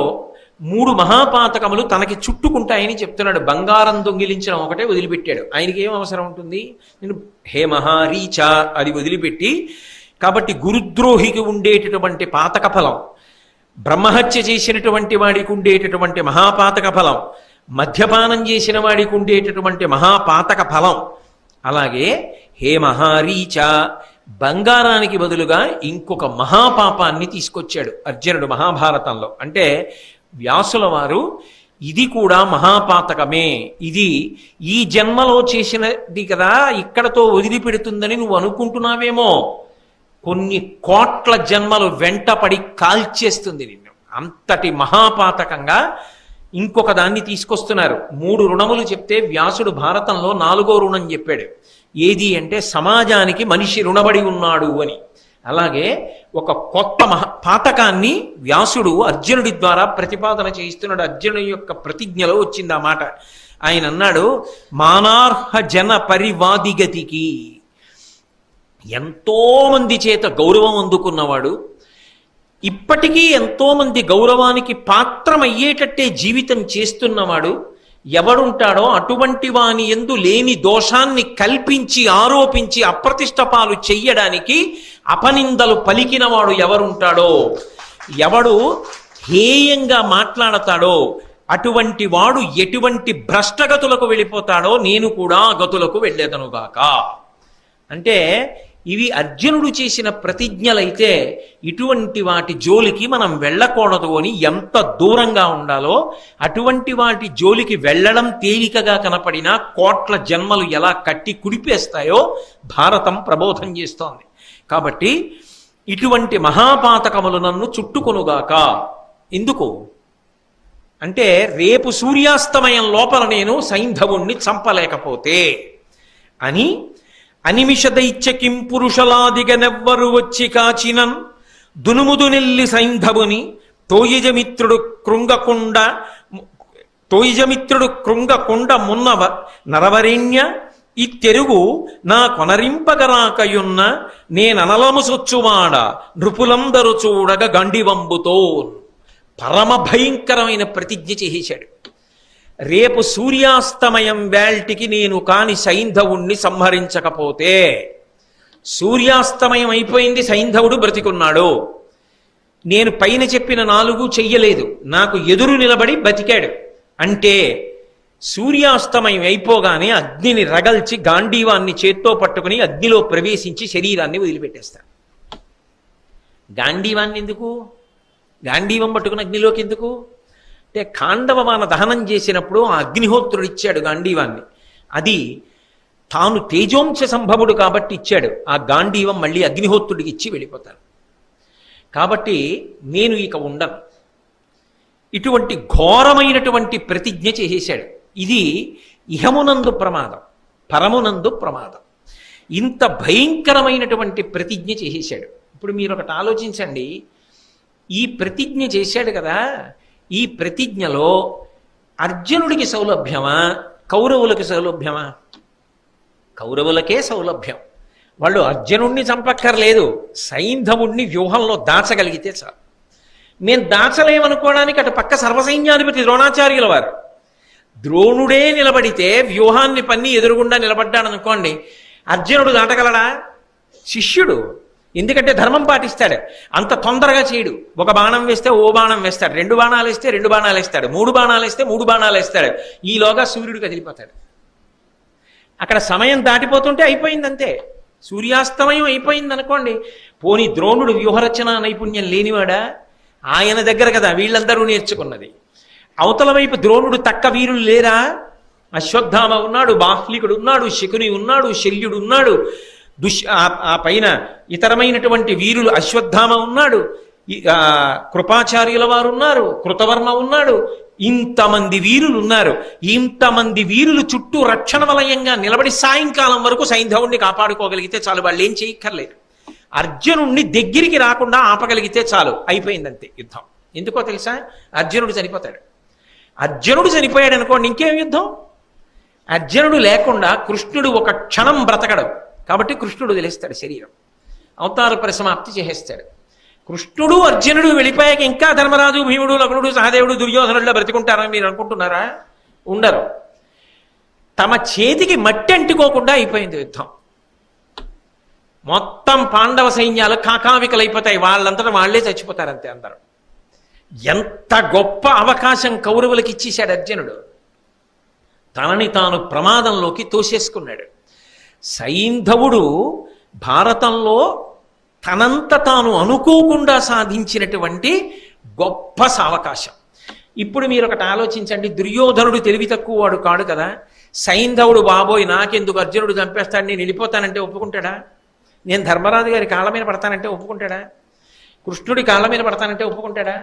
3 మహాపాతకములు తనకి చుట్టుకుంటాయని చెప్తున్నాడు. బంగారం దొంగిలించడం ఒకటే వదిలిపెట్టాడు. ఆయనకి ఏం అవసరం ఉంటుంది, నేను హే మహారీచ అది వదిలిపెట్టి. కాబట్టి గురుద్రోహికి ఉండేటటువంటి పాతక ఫలం, బ్రహ్మహత్య చేసినటువంటి వాడికి ఉండేటటువంటి మహాపాతక ఫలం, మద్యపానం చేసిన వాడికి ఉండేటటువంటి మహాపాతక ఫలం, అలాగే హే మహారీచ బంగారానికి బదులుగా ఇంకొక మహాపాపాన్ని తీసుకొచ్చాడు అర్జునుడు మహాభారతంలో. అంటే వ్యాసుల వారు ఇది కూడా మహాపాతకమే, ఇది ఈ జన్మలో చేసినది కదా ఇక్కడతో వదిలిపెడుతుందని నువ్వు అనుకుంటున్నావేమో, కొన్ని కోట్ల జన్మలు వెంటపడి కాల్చేస్తుంది నిన్ను. అంతటి మహాపాతకంగా ఇంకొక దాన్ని తీసుకొస్తున్నారు. 3 రుణములు చెప్తే వ్యాసుడు భారతంలో 4వ రుణం చెప్పాడు. ఏది అంటే సమాజానికి మనిషి రుణబడి ఉన్నాడు అని. అలాగే ఒక కొత్త పాతకాన్ని వ్యాసుడు అర్జునుడి ద్వారా ప్రతిపాదన చేయిస్తున్నాడు. అర్జునుడి యొక్క ప్రతిజ్ఞలో వచ్చింది ఆ మాట. ఆయన అన్నాడు, మానార్హ జన పరివాదిగతికి, ఎంతో మంది చేత గౌరవం అందుకున్నవాడు, ఇప్పటికీ ఎంతో మంది గౌరవానికి పాత్రమయ్యేటట్టే జీవితం చేస్తున్నవాడు ఎవడుంటాడో అటువంటి వాని యందు లేని దోషాన్ని కల్పించి ఆరోపించి అప్రతిష్ట పాలు చెయ్యడానికి అపనిందలు పలికినవాడు ఎవరుంటాడో, ఎవడు హేయంగా మాట్లాడతాడో అటువంటి వాడు ఎటువంటి భ్రష్టగతులకు వెళ్ళిపోతాడో నేను కూడా గతులకు వెళ్ళేదనుగాక. అంటే ఇవి అర్జునుడు చేసిన ప్రతిజ్ఞలైతే ఇటువంటి వాటి జోలికి మనం వెళ్ళకూడదు అని ఎంత దూరంగా ఉండాలో, అటువంటి వాటి జోలికి వెళ్ళడం తేలికగా కనపడినా కోట్ల జన్మలు ఎలా కట్టి కుడిపేస్తాయో భారతం ప్రబోధం చేస్తోంది. కాబట్టి ఇటువంటి మహాపాతకములు నన్ను చుట్టుకొనుగాక. ఎందుకు అంటే రేపు సూర్యాస్తమయం లోపల నేను సైంధవుణ్ణి చంపలేకపోతే అని. అనిమిష దైత్య కిం పురుషలాదిగనెవ్వరు వచ్చి కాచినన్ దునుముదునెల్లి సైంధవుని తోయిజమిత్రుడు కృంగకొండ మున్నవ నరవరేణ్య ఇత్తెరుగు నా కొనరింపగరాకయున్న నేననలము సొచ్చువాడ నృపులందరూ చూడగ గండివంబుతో. పరమ భయంకరమైన ప్రతిజ్ఞ చేసేశాడు. రేపు సూర్యాస్తమయం వేల్టికి నేను కాని సైంధవుణ్ణి సంహరించకపోతే, సూర్యాస్తమయం అయిపోయింది, సైంధవుడు బ్రతికున్నాడు, నేను పైన చెప్పిన 4 చెయ్యలేదు, నాకు ఎదురు నిలబడి బతికాడు అంటే సూర్యాస్తమయం అయిపోగానే అగ్నిని రగల్చి గాంధీవాన్ని చేత్తో పట్టుకుని అగ్నిలో ప్రవేశించి శరీరాన్ని వదిలిపెట్టేస్తాడు. గాంధీవాన్ని ఎందుకు, గాంధీవం పట్టుకుని అగ్నిలోకి ఎందుకు? అంటే ఖాండవమాన దహనం చేసినప్పుడు ఆ అగ్నిహోత్రుడు ఇచ్చాడు గాంధీవాన్ని. అది తాను తేజోంశ సంభవుడు కాబట్టి ఇచ్చాడు. ఆ గాంధీవం మళ్ళీ అగ్నిహోత్రుడికి ఇచ్చి వెళ్ళిపోతాను. కాబట్టి నేను ఇక ఉండను. ఇటువంటి ఘోరమైనటువంటి ప్రతిజ్ఞ చేసేశాడు. ఇది ఇహమునందు ప్రమాదం, పరమునందు ప్రమాదం. ఇంత భయంకరమైనటువంటి ప్రతిజ్ఞ చేసేశాడు. ఇప్పుడు మీరు ఒకటి ఆలోచించండి. ఈ ప్రతిజ్ఞ చేశాడు కదా, ఈ ప్రతిజ్ఞలో అర్జునుడికి సౌలభ్యమా, కౌరవులకి సౌలభ్యమా? కౌరవులకే సౌలభ్యం. వాళ్ళు అర్జునుడిని చంపక్కర్లేదు, సైంధవుణ్ణి వ్యూహంలో దాచగలిగితే చాలు. మేము దాచలేమనుకోవడానికి అటు పక్క సర్వసైన్యాధిపతి ద్రోణాచార్యుల వారు. ద్రోణుడే నిలబడితే వ్యూహాన్ని పన్ని ఎదురుగుండా నిలబడ్డాడనుకోండి, అర్జునుడు దాటగలడా? శిష్యుడు. ఎందుకంటే ధర్మం పాటిస్తాడు. అంత తొందరగా చేయడు. ఒక బాణం వేస్తే ఓ బాణం వేస్తాడు, 2 బాణాలు వేస్తే 2 బాణాలు వేస్తాడు, 3 బాణాలు వేస్తే 3 బాణాలు వేస్తాడు. ఈలోగా సూర్యుడు కదిలిపోతాడు. అక్కడ సమయం దాటిపోతుంటే అయిపోయిందంతే. సూర్యాస్తమయం అయిపోయింది అనుకోండి. పోనీ ద్రోణుడు వ్యూహరచన నైపుణ్యం లేనివాడా? ఆయన దగ్గర కదా వీళ్ళందరూ నేర్చుకున్నది. అవతల వైపు ద్రోణుడు తక్క వీరులు లేరా? అశ్వత్థామ ఉన్నాడు, బాహ్లికుడు ఉన్నాడు, శకుని ఉన్నాడు, శల్యుడు ఉన్నాడు, ఆ పైన ఇతరమైనటువంటి వీరులు అశ్వత్థామ ఉన్నాడు, కృపాచార్యుల వారు ఉన్నారు, కృతవర్మ ఉన్నాడు. ఇంతమంది వీరులు ఉన్నారు. ఇంతమంది వీరులు చుట్టూ రక్షణ వలయంగా నిలబడి సాయంకాలం వరకు సైంధవుణ్ణి కాపాడుకోగలిగితే చాలు. వాళ్ళు ఏం చేయక్కర్లేదు. అర్జునుణ్ణి దగ్గరికి రాకుండా ఆపగలిగితే చాలు, అయిపోయిందంతే యుద్ధం. ఎందుకో తెలుసా? అర్జునుడు చనిపోతాడు. అర్జునుడు చనిపోయాడు అనుకోండి, ఇంకేం యుద్ధం? అర్జునుడు లేకుండా కృష్ణుడు ఒక క్షణం బ్రతకడు. కాబట్టి కృష్ణుడు తెలిస్తాడు శరీరం, అవతార పరిసమాప్తి చేసేస్తాడు. కృష్ణుడు అర్జునుడు వెళ్ళిపోయాక ఇంకా ధర్మరాజు, భీముడు, లగ్నుడు, సహదేవుడు, దుర్యోధనుల్లో బ్రతికుంటారని మీరు అనుకుంటున్నారా? ఉండరు. తమ చేతికి మట్టి అంటుకోకుండా అయిపోయింది యుద్ధం. మొత్తం పాండవ సైన్యాలు కాకావికలైపోతాయి. వాళ్ళంతటా వాళ్లే చచ్చిపోతారు అంతే అందరూ. ఎంత గొప్ప అవకాశం కౌరవులకి ఇచ్చేశాడు అర్జునుడు. తనని తాను ప్రమాదంలోకి తోసేసుకున్నాడు. సైంధవుడు భారతంలో తనంత తాను అనుకోకుండా సాధించినటువంటి గొప్ప సావకాశం. ఇప్పుడు మీరు ఒకటి ఆలోచించండి. దుర్యోధనుడు తెలివి తక్కువ వాడు కాడు కదా. సైంధవుడు బాబోయ్ నాకెందుకు అర్జునుడు చంపేస్తాడు, నేను వెళ్ళిపోతానంటే ఒప్పుకుంటాడా? నేను ధర్మరాజు గారి కాళ్ళ మీద పడతానంటే ఒప్పుకుంటాడా? కృష్ణుడి కాళ్ళ మీద పడతానంటే ఒప్పుకుంటాడా?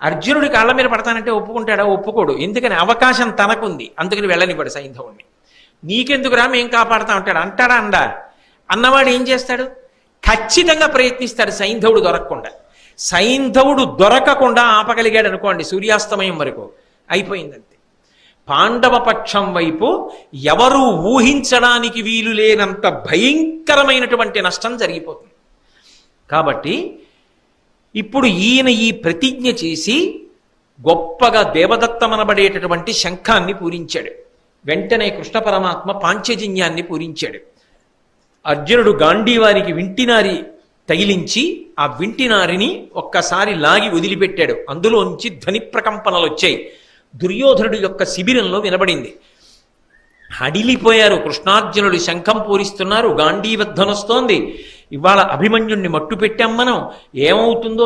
అర్జునుడి కాళ్ళ మీద పడతానంటే ఒప్పుకుంటాడా? ఒప్పుకోడు. ఎందుకని? అవకాశం తనకుంది, అందుకని వెళ్ళనివ్వడు సైంధవుణ్ణి. నీకెందుకురా మేం కాపాడుతా ఉంటాడు అంటాడా? అండా అన్నవాడు ఏం చేస్తాడు? ఖచ్చితంగా ప్రయత్నిస్తాడు సైంధవుడు దొరకకుండా. సైంధవుడు దొరకకుండా ఆపగలిగాడు అనుకోండి సూర్యాస్తమయం వరకు, అయిపోయిందంతే. పాండవ పక్షం వైపు ఎవరూ ఊహించడానికి వీలు లేనంత భయంకరమైనటువంటి నష్టం జరిగిపోతుంది. కాబట్టి ఇప్పుడు ఈయన ఈ ప్రతిజ్ఞ చేసి గొప్పగా దేవదత్తమనబడేటటువంటి శంఖాన్ని పూరించాడు. వెంటనే కృష్ణ పరమాత్మ పాంచజన్యాన్ని పూరించాడు. అర్జునుడు గాంధీవానికి వింటినారి తగిలించి ఆ వింటినారిని ఒక్కసారి లాగి వదిలిపెట్టాడు. అందులోంచి ధ్వని ప్రకంపనలు వచ్చాయి. దుర్యోధనుడి యొక్క శిబిరంలో వినబడింది. హడిలిపోయారు. కృష్ణార్జునుడు శంఖం పూరిస్తున్నారు, గాంధీవధ్వనొస్తోంది. ఇవాళ అభిమన్యుణ్ణి మట్టు పెట్టాం మనం, ఏమవుతుందో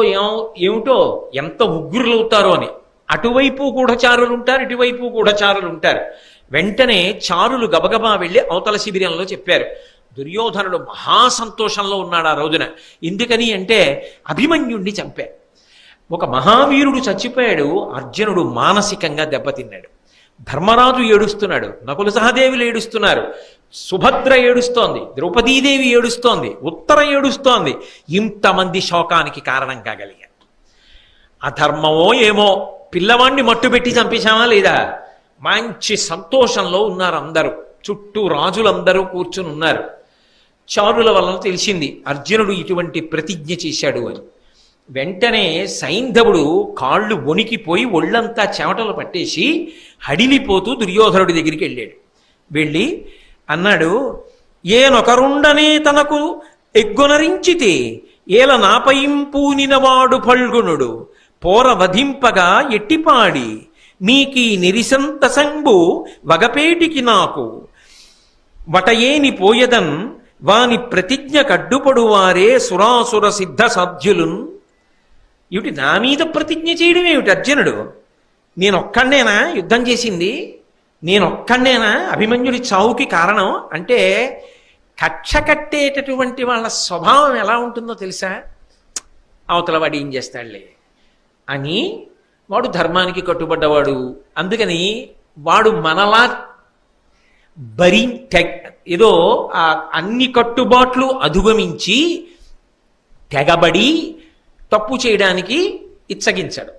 ఏమిటో, ఎంత ఉగ్రులవుతారో అని. అటువైపు గూఢచారులు ఉంటారు, ఇటువైపు గూఢచారులు ఉంటారు. వెంటనే చారులు గబగబా వెళ్ళి అవతల శిబిరంలో చెప్పారు. దుర్యోధనుడు మహాసంతోషంలో ఉన్నాడు ఆ రోజున. ఎందుకని అంటే అభిమన్యుణ్ణి చంపారు. ఒక మహావీరుడు చచ్చిపోయాడు. అర్జునుడు మానసికంగా దెబ్బతిన్నాడు. ధర్మరాజు ఏడుస్తున్నాడు, నకుల సహదేవులు ఏడుస్తున్నారు, సుభద్ర ఏడుస్తోంది, ద్రౌపదీదేవి ఏడుస్తోంది, ఉత్తర ఏడుస్తోంది. ఇంతమంది శోకానికి కారణం కాగలిగారు. అధర్మమో ఏమో, పిల్లవాణ్ణి మట్టుపెట్టి చంపేశామా లేదా? మంచి సంతోషంలో ఉన్నారు అందరూ. చుట్టూ రాజులందరూ కూర్చుని ఉన్నారు. చారుల వలన తెలిసింది అర్జునుడు ఇటువంటి ప్రతిజ్ఞ చేశాడు అని. వెంటనే సైంధవుడు కాళ్ళు వణికిపోయి ఒళ్ళంతా చెమటలు పట్టేసి హడిలిపోతూ దుర్యోధనుడి దగ్గరికి వెళ్ళాడు. వెళ్ళి అన్నాడు, ఏనొకరుండనే తనకు ఎగ్గొనరించితే ఏల నాపయింపూనినవాడు ఫల్గునుడు పోర వధింపగా ఎట్టిపాడి మీకీ నిరిసంత సంబు వగపేటికి నాకు వటయేని పోయదన్ వాని ప్రతిజ్ఞ కడ్డుపడువారే సురాసుర సిద్ధ సాధ్యులున్. ఏమిటి నా మీద ప్రతిజ్ఞ చేయడం ఏమిటి అర్జునుడు? నేనొక్కడనేనా యుద్ధం చేసింది, నేనొక్కడనేనా అభిమన్యుడి చావుకి కారణం అంటే కక్ష కట్టేటటువంటి వాళ్ళ స్వభావం ఎలా ఉంటుందో తెలుసా? అవతల వాడు ఏం చేస్తాడులే అని, వాడు ధర్మానికి కట్టుబడ్డవాడు, అందుకని వాడు మనలా ఏదో అన్ని కట్టుబాట్లు అధిగమించి తెగబడి తప్పు చేయడానికి ఇచ్చగించాడు.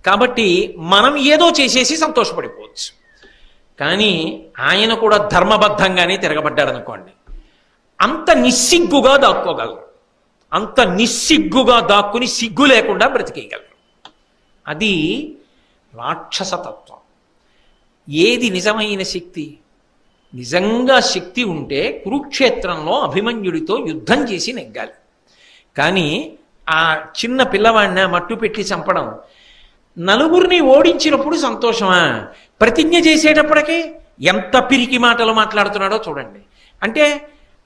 కాబట్టి మనం ఏదో చేసేసి సంతోషపడిపోవచ్చు. కానీ ఆయన కూడా ధర్మబద్ధంగానే తిరగబడ్డాడు అనుకోండి, అంత నిస్సిగ్గుగా దాక్కోగలరు, అంత నిస్సిగ్గుగా దాక్కుని సిగ్గు లేకుండా బ్రతికేయగలరు. అది రాక్షసతత్వం. ఏది నిజమైన శక్తి? నిజంగా శక్తి ఉంటే కురుక్షేత్రంలో అభిమన్యుడితో యుద్ధం చేసి నెగ్గాలి. కానీ ఆ చిన్న పిల్లవాడిని మట్టు పెట్టి చంపడం, నలుగురిని ఓడించినప్పుడు సంతోషమా? ప్రతిజ్ఞ చేసేటప్పటికే ఎంత పిరికి మాటలు మాట్లాడుతున్నాడో చూడండి. అంటే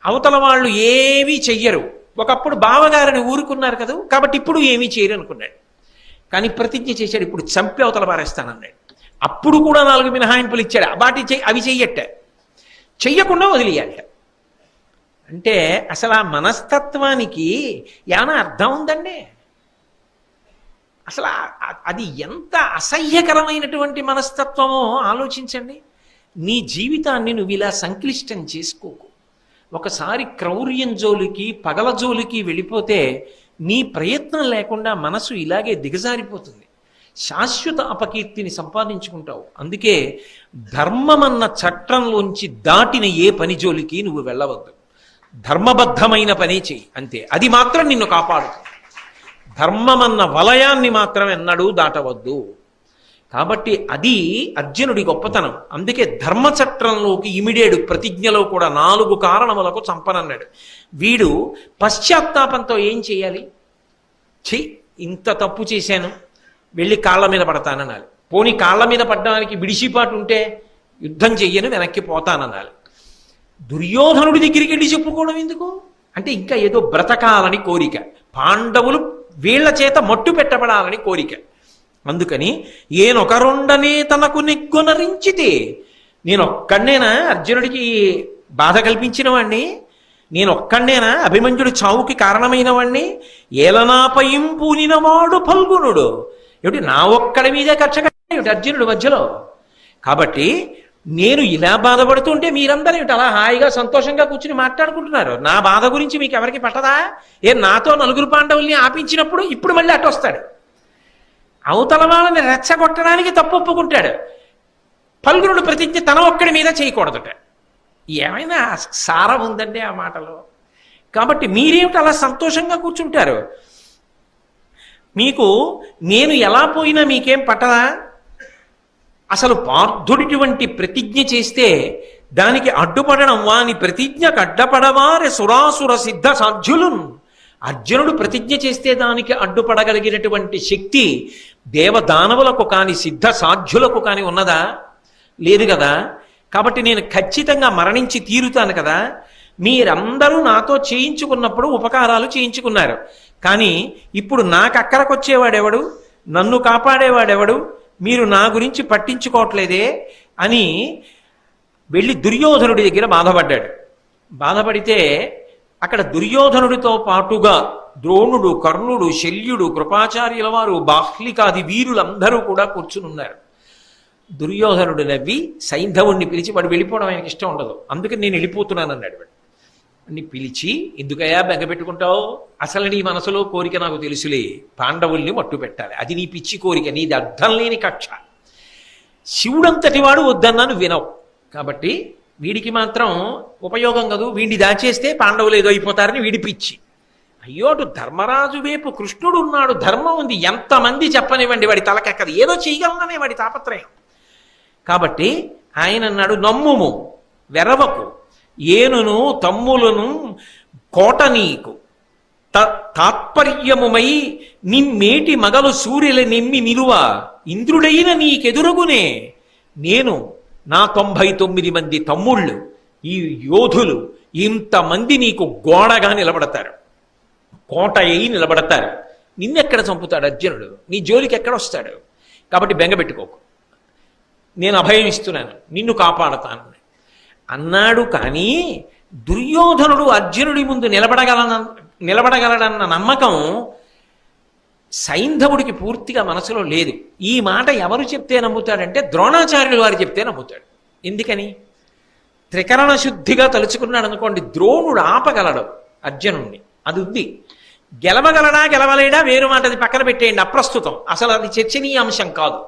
అవతల వాళ్ళు ఏమీ చెయ్యరు, ఒకప్పుడు బావగారిని ఊరుకున్నారు కదా, కాబట్టి ఇప్పుడు ఏమీ చేయరు అనుకున్నాడు. కానీ ప్రతిజ్ఞ చేశాడు, ఇప్పుడు చంపి అవతల పారేస్తానన్నాడు. అప్పుడు కూడా 4 మినహాయింపులు ఇచ్చాడు, అవి చెయ్యట్ట, చెయ్యకుండా వదిలేయాలట. అంటే అసలు ఆ మనస్తత్వానికి ఏమైనా అర్థం ఉందండి? అసలు అది ఎంత అసహ్యకరమైనటువంటి మనస్తత్వమో ఆలోచించండి. నీ జీవితాన్ని నువ్వు ఇలా సంక్లిష్టం చేసుకోకు. ఒకసారి క్రౌర్యం జోలికి, పగల జోలికి వెళ్ళిపోతే నీ ప్రయత్నం లేకుండా మనసు ఇలాగే దిగజారిపోతుంది, శాశ్వత అపకీర్తిని సంపాదించుకుంటావు. అందుకే ధర్మమన్న చట్టంలోంచి దాటిన ఏ పని జోలికి నువ్వు వెళ్ళవద్దు. ధర్మబద్ధమైన పని చెయ్యి, అంతే. అది మాత్రం నిన్ను కాపాడుతుంది. ధర్మమన్న వలయాన్ని మాత్రం ఎన్నడూ దాటవద్దు. కాబట్టి అది అర్జునుడి గొప్పతనం. అందుకే ధర్మచట్రంలోకి ఇమిడేడు ప్రతిజ్ఞలో కూడా 4 కారణములకు చంపనన్నాడు. వీడు పశ్చాత్తాపంతో ఏం చేయాలి? ఇంత తప్పు చేశాను, వెళ్ళి కాళ్ళ మీద పడతాననాలి. పోనీ కాళ్ళ మీద పడ్డానికి బిడిసిపాటు ఉంటే యుద్ధం చెయ్యను, వెనక్కి పోతాననాలి. దుర్యోధనుడి దగ్గరికి వెళ్ళి చెప్పుకోవడం ఎందుకు? అంటే ఇంకా ఏదో బ్రతకాలని కోరిక, పాండవులు వీళ్ల చేత మట్టు పెట్టబడాలని కోరిక. అందుకని ఏనొకరుండనే తనకు నెగ్గునరించితే, నేనొక్కడనేనా అర్జునుడికి బాధ కల్పించిన వాణ్ణి? నేనొక్కడనేనా అభిమన్యుడి చావుకి కారణమైన వాణ్ణి? ఏలనాపయం పూనినవాడు ఫల్గునుడు. ఏమిటి నా ఒక్కడి మీదే కక్ష ఏమిటి అర్జునుడు మధ్యలో? కాబట్టి నేను ఇలా బాధపడుతుంటే మీరందరూ ఏమిటి అలా హాయిగా సంతోషంగా కూర్చుని మాట్లాడుకుంటున్నారు? నా బాధ గురించి మీకు ఎవరికి పట్టదా? నాతో 4 పాండవుల్ని ఆపించినప్పుడు ఇప్పుడు మళ్ళీ అటు వస్తాడు, అవతల వాళ్ళని రెచ్చగొట్టడానికి తప్పు ఒప్పుకుంటాడు. ఫల్గునుడు ప్రతిజ్ఞ తన ఒక్కడి మీద చేయకూడదట. ఏమైనా సారం ఉందండి ఆ మాటలో? కాబట్టి మీరేమిటి అలా సంతోషంగా కూర్చుంటారు? మీకు నేను ఎలా పోయినా మీకేం పట్టదా? అసలు పార్థుడిటువంటి ప్రతిజ్ఞ చేస్తే దానికి అడ్డుపడడం వాని ప్రతిజ్ఞకు అడ్డపడవారే సురాసుర సిద్ధ సాధ్యులున్. అర్జునుడు ప్రతిజ్ఞ చేస్తే దానికి అడ్డుపడగలిగినటువంటి శక్తి దేవదానవులకు కాని సిద్ధ సాధ్యులకు కాని ఉన్నదా? లేదు కదా. కాబట్టి నేను ఖచ్చితంగా మరణించి తీరుతాను కదా. మీరందరూ నాతో చేయించుకున్నప్పుడు ఉపకారాలు చేయించుకున్నారు, కానీ ఇప్పుడు నాకు అక్కరకొచ్చేవాడెవడు, నన్ను కాపాడేవాడెవడు? మీరు నా గురించి పట్టించుకోవట్లేదే అని వెళ్ళి దుర్యోధనుడి దగ్గర బాధపడ్డాడు. బాధపడితే అక్కడ దుర్యోధనుడితో పాటుగా ద్రోణుడు, కర్ణుడు, శల్యుడు, కృపాచార్యుల వారు, బాహ్లికాది వీరులందరూ కూడా కూర్చునున్నారు. దుర్యోధనుడు నవ్వి సైంధవుణ్ణి పిలిచి, వాడు వెళ్ళిపోవడం ఆయనకి ఇష్టం ఉండదు, అందుకని నేను వెళ్ళిపోతున్నాను అన్నాడు. వాడు అన్ని పిలిచి, ఎందుకయ్యా బెంగపెట్టుకుంటావు? అసలు నీ మనసులో కోరిక నాకు తెలుసులే, పాండవుల్ని మట్టు పెట్టాలి, అది నీ పిచ్చి కోరిక, నీది అర్థం లేని కక్ష. శివుడంతటి వాడు వద్దన్నాను వినవు, కాబట్టి వీడికి మాత్రం ఉపయోగం కదూ, వీడిని దాచేస్తే పాండవులు ఏదో అయిపోతారని వీడి పిచ్చి. అయ్యో, అటు ధర్మరాజు వైపు కృష్ణుడు ఉన్నాడు, ధర్మం ఉంది, ఎంతమంది చెప్పనివ్వండి వాడి తలకెక్కదు, ఏదో చేయగలననే వాడి తాపత్రయం. కాబట్టి ఆయన అన్నాడు, నమ్ముము వెరవకు, ఏనును తమ్ములను కోట నీకు తాత్పర్యముమై నిమ్మేటి మగలు సూర్యుల నిమ్మి నిలువ ఇంద్రుడైన నీకెదురుగునే నేను నా 99 మంది తమ్ముళ్ళు, ఈ యోధులు ఇంతమంది నీకు గోడగా నిలబడతారు, కోట అయి నిలబడతారు. నిన్నెక్కడ చంపుతాడు అర్జునుడు? నీ జోలికి ఎక్కడొస్తాడు? కాబట్టి బెంగ పెట్టుకోకు, నేను అభయం ఇస్తున్నాను, నిన్ను కాపాడతాను అన్నాడు. కానీ దుర్యోధనుడు అర్జునుడి ముందు నిలబడగలడన్న నమ్మకం సైంధవుడికి పూర్తిగా మనసులో లేదు. ఈ మాట ఎవరు చెప్తే నమ్ముతాడంటే ద్రోణాచార్యులు వారు చెప్తే నమ్ముతాడు. ఎందుకని? త్రికరణ శుద్ధిగా తలుచుకున్నాడు అనుకోండి, ద్రోణుడు ఆపగలడు అర్జునుడిని, అది ఉంది. గెలవగలడా గెలవలేడా వేరు మాట, అది పక్కన పెట్టేయండి, అప్రస్తుతం, అసలు అది చర్చనీయాంశం కాదు.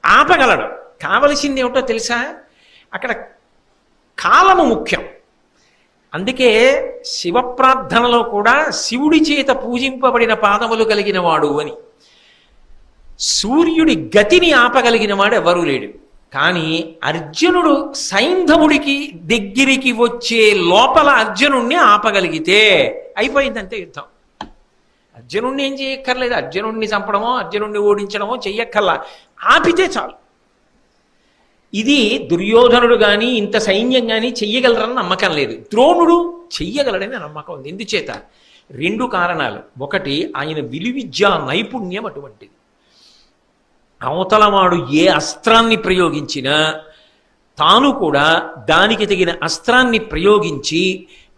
ఆపగలడు. కావలసింది ఏమిటో తెలుసా? అక్కడ కాలము ముఖ్యం. అందుకే శివప్రార్థనలో కూడా శివుడి చేత పూజింపబడిన పాదములు కలిగిన వాడు అని. సూర్యుడి గతిని ఆపగలిగిన వాడు ఎవరూ లేడు. కానీ అర్జునుడు సైంధవుడికి దగ్గరికి వచ్చే లోపల అర్జునుణ్ణి ఆపగలిగితే అయిపోయిందంతే యుద్ధం. అర్జునుణ్ణి ఏం చేయక్కర్లేదు, అర్జునుణ్ణి చంపడమో అర్జునుణ్ణి ఓడించడమో చెయ్యక్కర్లా, ఆపితే చాలు. ఇది దుర్యోధనుడు కానీ ఇంత సైన్యం కానీ చెయ్యగలరని నమ్మకం లేదు. ద్రోణుడు చెయ్యగలడని నమ్మకం ఉంది. ఎందుచేత? 2 కారణాలు. ఒకటి, ఆయన విలువిద్యా నైపుణ్యం అటువంటిది. అవతలవాడు ఏ అస్త్రాన్ని ప్రయోగించినా తాను కూడా దానికి తగిన అస్త్రాన్ని ప్రయోగించి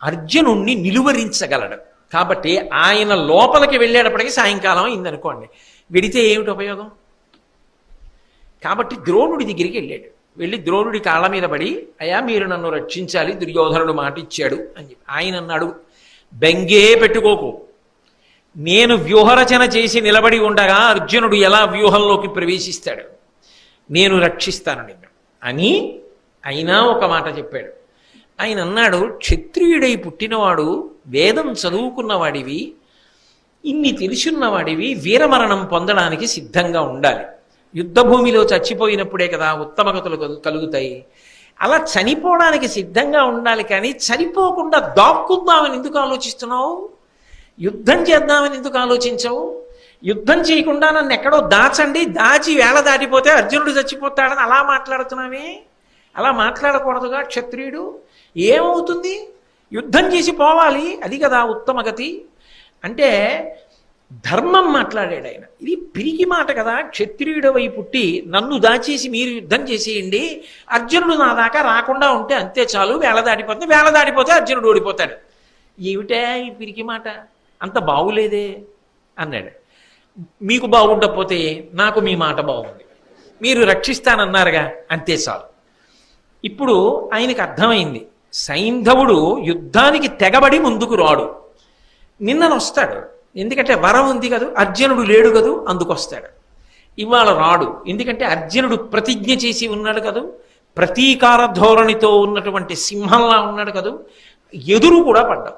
అర్జునుణ్ణి నిలువరించగలడు. కాబట్టి ఆయన లోపలికి వెళ్ళేటప్పటికీ సాయంకాలం అయిందనుకోండి, వెడితే ఏమిటి ఉపయోగం? కాబట్టి ద్రోణుడి దగ్గరికి వెళ్ళాడు. వెళ్ళి ద్రోణుడి కాళ్ళ మీద పడి, అయ్యా మీరు నన్ను రక్షించాలి, దుర్యోధనుడు మాట ఇచ్చాడు అని చెప్పి. ఆయన అన్నాడు, బెంగే పెట్టుకోకు, నేను వ్యూహరచన చేసి నిలబడి ఉండగా అర్జునుడు ఎలా వ్యూహంలోకి ప్రవేశిస్తాడు, నేను రక్షిస్తాను నిన్ను అని అయినా ఒక మాట చెప్పాడు. ఆయన అన్నాడు, క్షత్రియుడై పుట్టినవాడు, వేదం చదువుకున్నవాడివి, ఇన్ని తెలుసున్నవాడివి, వీరమరణం పొందడానికి సిద్ధంగా ఉండాలి. యుద్ధభూమిలో చచ్చిపోయినప్పుడే కదా ఉత్తమగతులు కలుగుతాయి. అలా చనిపోవడానికి సిద్ధంగా ఉండాలి. కానీ చనిపోకుండా దాక్కుందామని ఎందుకు ఆలోచిస్తున్నావు? యుద్ధం చేద్దామని ఎందుకు ఆలోచించవు? యుద్ధం చేయకుండా నన్ను ఎక్కడో దాచండి, దాచి వేళ దాటిపోతే అర్జునుడు చచ్చిపోతాడని అలా మాట్లాడుతున్నావే. అలా మాట్లాడకూడదుగా క్షత్రియుడు. ఏమవుతుంది? యుద్ధం చేసి పోవాలి, అది కదా ఉత్తమగతి అంటే. ధర్మం మాట్లాడాడు ఆయన. ఇది పిరికి మాట కదా. క్షత్రియుడవై పుట్టి నన్ను దాచేసి మీరు యుద్ధం చేసేయండి, అర్జునుడు నా దాకా రాకుండా ఉంటే అంతే చాలు, వేళ దాటిపోతే అర్జునుడు ఓడిపోతాడు. ఏమిటా ఈ పిరికి మాట? అంత బాగులేదే అన్నాడు. మీకు బాగుండకపోతే నాకు మీ మాట బాగుంది, మీరు రక్షిస్తానన్నారుగా, అంతే చాలు. ఇప్పుడు ఆయనకు అర్థమైంది, సైంధవుడు యుద్ధానికి తెగబడి ముందుకు రాడు, నిన్ననొస్తాడు. ఎందుకంటే వరం ఉంది కదూ, అర్జునుడు లేడు కదూ, అందుకొస్తాడు. ఇవాళ రాడు, ఎందుకంటే అర్జునుడు ప్రతిజ్ఞ చేసి ఉన్నాడు కదూ, ప్రతీకార ధోరణితో ఉన్నటువంటి సింహంలా ఉన్నాడు కదూ, ఎదురు కూడా పడ్డాం.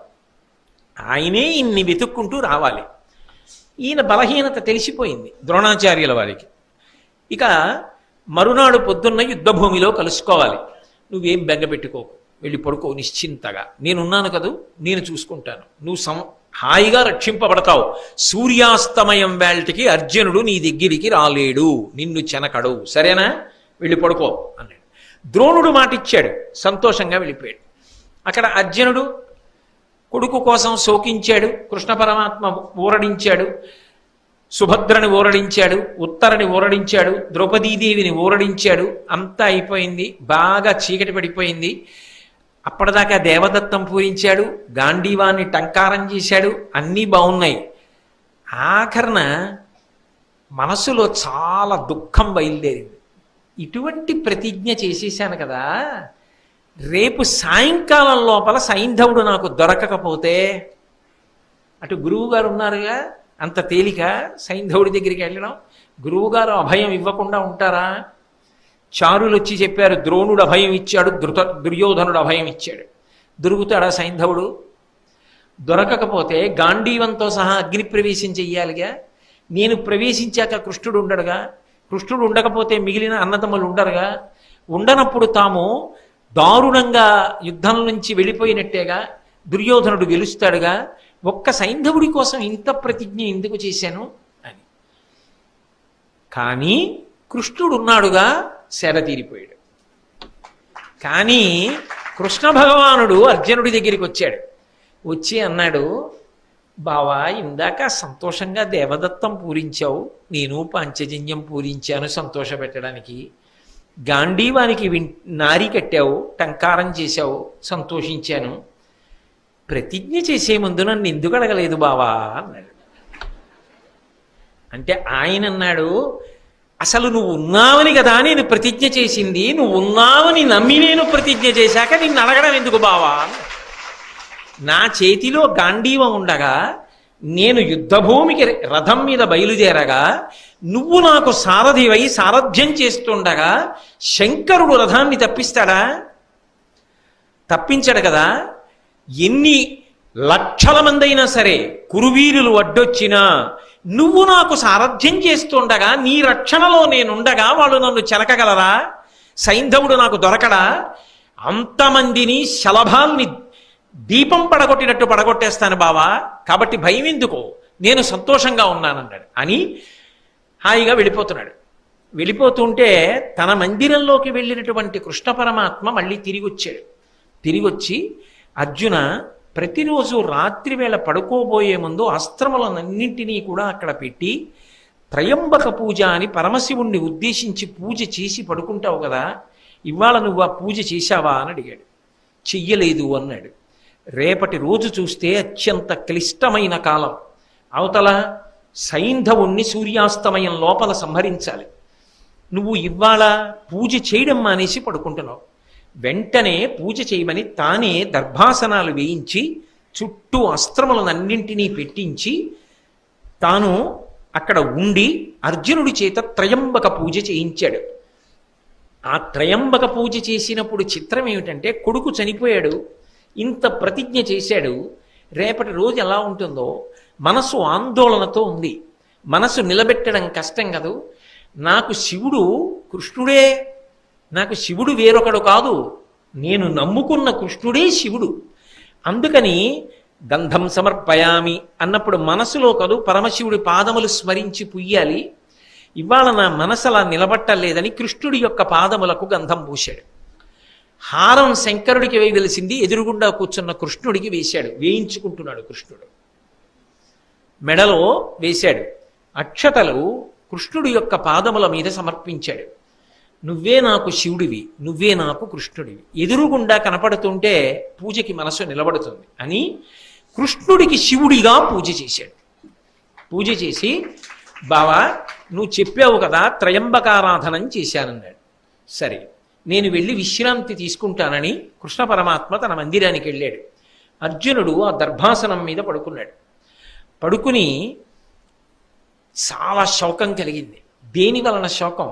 ఆయనే ఇన్ని వెతుక్కుంటూ రావాలి. ఈయన బలహీనత తెలిసిపోయింది ద్రోణాచార్యుల వారికి. ఇక మరునాడు పొద్దున్న యుద్ధభూమిలో కలుసుకోవాలి. నువ్వేం బెంగపెట్టుకోకు, వెళ్ళి పడుకో నిశ్చింతగా, నేనున్నాను కదూ, నేను చూసుకుంటాను, నువ్వు హాయిగా రక్షింపబడతావు. సూర్యాస్తమయం వేళటికి అర్జునుడు నీ దగ్గరికి రాలేడు, నిన్ను చెనకడు, సరేనా? వెళ్ళి పడుకో అన్నాడు. ద్రోణుడు మాట ఇచ్చాడు, సంతోషంగా వెళ్ళిపోయాడు. అక్కడ అర్జునుడు కొడుకు కోసం శోకించాడు, కృష్ణ పరమాత్మ ఊరడించాడు, సుభద్రని ఊరడించాడు, ఉత్తరని ఊరడించాడు, ద్రౌపదీదేవిని ఊరడించాడు. అంతా అయిపోయింది, బాగా చీకటి పడిపోయింది. అప్పటిదాకా దేవదత్తం పూరించాడు, గాంధీవాన్ని టంకారం చేశాడు, అన్నీ బాగున్నాయి. ఆఖరణ మనసులో చాలా దుఃఖం బయలుదేరింది. ఇటువంటి ప్రతిజ్ఞ చేసేసాను కదా, రేపు సాయంకాలం లోపల సైంధవుడు నాకు దొరకకపోతే, అటు గురువుగారు ఉన్నారుగా, అంత తేలిక సైంధవుడి దగ్గరికి వెళ్ళడం? గురువుగారు అభయం ఇవ్వకుండా ఉంటారా? చారులు వచ్చి చెప్పారు, ద్రోణుడు అభయం ఇచ్చాడు, దుర్యోధనుడు అభయం ఇచ్చాడు. దొరుకుతాడా సైంధవుడు? దొరకకపోతే గాంధీవంతో సహా అగ్ని ప్రవేశం చెయ్యాలిగా. నేను ప్రవేశించాక కృష్ణుడు ఉండడుగా, కృష్ణుడు ఉండకపోతే మిగిలిన అన్నదమ్ములు ఉండరుగా. ఉండనప్పుడు తాము దారుణంగా యుద్ధం నుంచి వెళ్ళిపోయినట్టేగా, దుర్యోధనుడు గెలుస్తాడుగా. ఒక్క సైంధవుడి కోసం ఇంత ప్రతిజ్ఞ ఎందుకు చేశాను అని. కానీ కృష్ణుడు ఉన్నాడుగా, శర తీరిపోయాడు. కానీ కృష్ణ భగవానుడు అర్జునుడి దగ్గరికి వచ్చాడు. వచ్చి అన్నాడు, బావా ఇందాక సంతోషంగా దేవదత్తం పూరించావు, నేను పాంచజన్యం పూరించాను సంతోష పెట్టడానికి. గాంధీవానికి నారి కట్టావు, టంకారం చేశావు, సంతోషించాను. ప్రతిజ్ఞ చేసే ముందు నన్ను ఎందుకు అడగలేదు బావా అన్నాడు. అంటే ఆయన అన్నాడు, అసలు నువ్వు ఉన్నావని కదా నేను ప్రతిజ్ఞ చేసింది, నువ్వు ఉన్నావని నమ్మి నేను ప్రతిజ్ఞ చేశాక నిన్ను అడగడం ఎందుకు బావా. నా చేతిలో గాంధీవం ఉండగా, నేను యుద్ధభూమికి రథం మీద బయలుదేరగా, నువ్వు నాకు సారథివై సారథ్యం చేస్తుండగా శంకరుడు రథాన్ని తప్పిస్తాడా? తప్పించడు కదా. ఎన్ని లక్షల మంది అయినా సరే కురువీరులు అడ్డొచ్చినా నువ్వు నాకు సారథ్యం చేస్తుండగా, నీ రక్షణలో నేనుండగా వాళ్ళు నన్ను చెలకగలరా? సైంధవుడు నాకు దొరకడా? అంతమందిని శలభాల్ని దీపం పడగొట్టినట్టు పడగొట్టేస్తాను బావా, కాబట్టి భయం ఎందుకో, నేను సంతోషంగా ఉన్నానన్నాడు. అని హాయిగా వెళ్ళిపోతున్నాడు. వెళ్ళిపోతుంటే తన మందిరంలోకి వెళ్ళినటువంటి కృష్ణ పరమాత్మ మళ్ళీ తిరిగి వచ్చాడు. తిరిగి వచ్చి, అర్జున, ప్రతిరోజు రాత్రి వేళ పడుకోబోయే ముందు అస్త్రములన్నింటినీ కూడా అక్కడ పెట్టి త్రయంబక పూజ అని పరమశివుణ్ణి ఉద్దేశించి పూజ చేసి పడుకుంటావు కదా, ఇవాళ నువ్వు ఆ పూజ చేశావా అని అడిగాడు. చెయ్యలేదు అన్నాడు. రేపటి రోజు చూస్తే అత్యంత క్లిష్టమైన కాలం. అవతల సైంధవుణ్ణి సూర్యాస్తమయం లోపల సంహరించాలి. నువ్వు ఇవాళ పూజ చేయడం మానేసి పడుకుంటున్నావు. వెంటనే పూజ చేయమని తానే దర్భాసనాలు వేయించి చుట్టూ అస్త్రములనన్నింటినీ పెట్టించి తాను అక్కడ ఉండి అర్జునుడి చేత త్రయంబక పూజ చేయించాడు. ఆ త్రయంబక పూజ చేసినప్పుడు చిత్రం ఏమిటంటే, కొడుకు చనిపోయాడు, ఇంత ప్రతిజ్ఞ చేశాడు, రేపటి రోజు ఎలా ఉంటుందో మనసు ఆందోళనతో ఉంది. మనసు నిలబెట్టడం కష్టం కదూ. నాకు శివుడు కృష్ణుడే, నాకు శివుడు వేరొకడు కాదు, నేను నమ్ముకున్న కృష్ణుడే శివుడు. అందుకని గంధం సమర్పయామి అన్నప్పుడు మనసులో కదూ పరమశివుడి పాదములు స్మరించి పుయ్యాలి. ఇవాళ నా మనసు అలా నిలబట్టలేదని కృష్ణుడి యొక్క పాదములకు గంధం పూశాడు. హారం శంకరుడికి వేయవలసింది ఎదురుగుండా కూర్చున్న కృష్ణుడికి వేశాడు. వేయించుకుంటున్నాడు కృష్ణుడు. మెడలో వేశాడు. అక్షతలు కృష్ణుడి యొక్క పాదముల మీద సమర్పించాడు. నువ్వే నాకు శివుడివి, నువ్వే నాకు కృష్ణుడివి. ఎదురుగుండా కనపడుతుంటే పూజకి మనసు నిలబడుతుంది అని కృష్ణుడికి శివుడిగా పూజ చేశాడు. పూజ చేసి, బావా నువ్వు చెప్పావు కదా త్రయంబకారాధనం చేశానన్నాడు. సరే, నేను వెళ్ళి విశ్రాంతి తీసుకుంటానని కృష్ణ పరమాత్మ తన మందిరానికి వెళ్ళాడు. అర్జునుడు ఆ దర్భాసనం మీద పడుకున్నాడు. పడుకుని చాలా శోకం కలిగింది. దేని వలన శోకం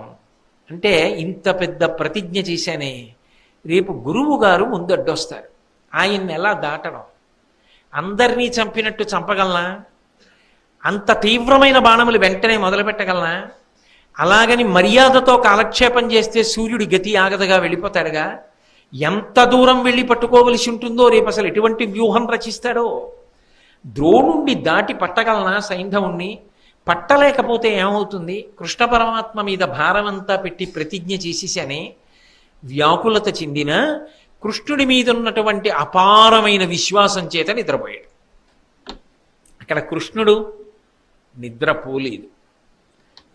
అంటే, ఇంత పెద్ద ప్రతిజ్ఞ చేశానే, రేపు గురువు గారు ముందు అడ్డొస్తారు, ఆయన్ని ఎలా దాటడం? అందరినీ చంపినట్టు చంపగలనా? అంత తీవ్రమైన బాణములు వెంటనే మొదలు పెట్టగలనా? అలాగని మర్యాదతో కాలక్షేపం చేస్తే సూర్యుడి గతి ఆగదగా వెళ్ళిపోతాడుగా. ఎంత దూరం వెళ్ళి పట్టుకోవలసి ఉంటుందో, రేపు అసలు ఎటువంటి వ్యూహం రచిస్తాడో. ద్రోణుణ్ణి దాటి పట్టగలనా సైంధవుణ్ణి? పట్టలేకపోతే ఏమవుతుంది? కృష్ణ పరమాత్మ మీద భారమంతా పెట్టి ప్రతిజ్ఞ చేసేసానే. వ్యాకులత చెందిన కృష్ణుడి మీద ఉన్నటువంటి అపారమైన విశ్వాసం చేత నిద్రపోయాడు. అక్కడ కృష్ణుడు నిద్రపోలేదు.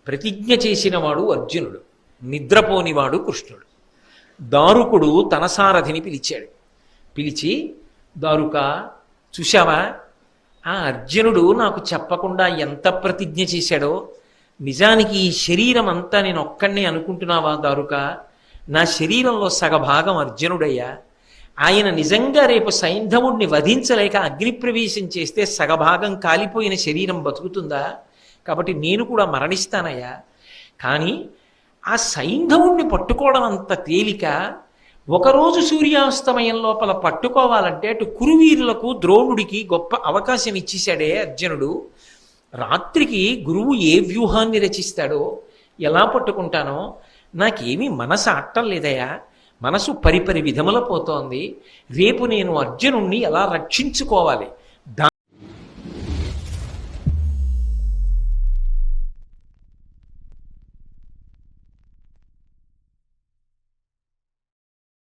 ప్రతిజ్ఞ చేసినవాడు అర్జునుడు, నిద్రపోనివాడు కృష్ణుడు. దారుకుడు తన సారథిని పిలిచాడు. పిలిచి, దారుక చూశావా, ఆ అర్జునుడు నాకు చెప్పకుండా ఎంత ప్రతిజ్ఞ చేశాడో. నిజానికి ఈ శరీరం అంతా నేను ఒక్కడినే అనుకుంటున్నావా దారుక? నా శరీరంలో సగభాగం అర్జునుడయ్యా. ఆయన నిజంగా రేపు సైంధవుడిని వధించలేక అగ్నిప్రవేశం చేస్తే సగభాగం కాలిపోయిన శరీరం బతుకుతుందా? కాబట్టి నేను కూడా మరణిస్తానయ్యా. కానీ ఆ సైంధవుణ్ణి పట్టుకోవడం అంత తేలిక. ఒకరోజు సూర్యాస్తమయం లోపల పట్టుకోవాలంటే అటు కురువీరులకు ద్రోణుడికి గొప్ప అవకాశం ఇచ్చేశాడే అర్జునుడు. రాత్రికి గురువు ఏ వ్యూహాన్ని రచిస్తాడో, ఎలా పట్టుకుంటానో నాకేమీ మనసు అట్టం లేదయా. మనసు పరిపరి విధముల పోతోంది. రేపు నేను అర్జునుణ్ణి ఎలా రక్షించుకోవాలి?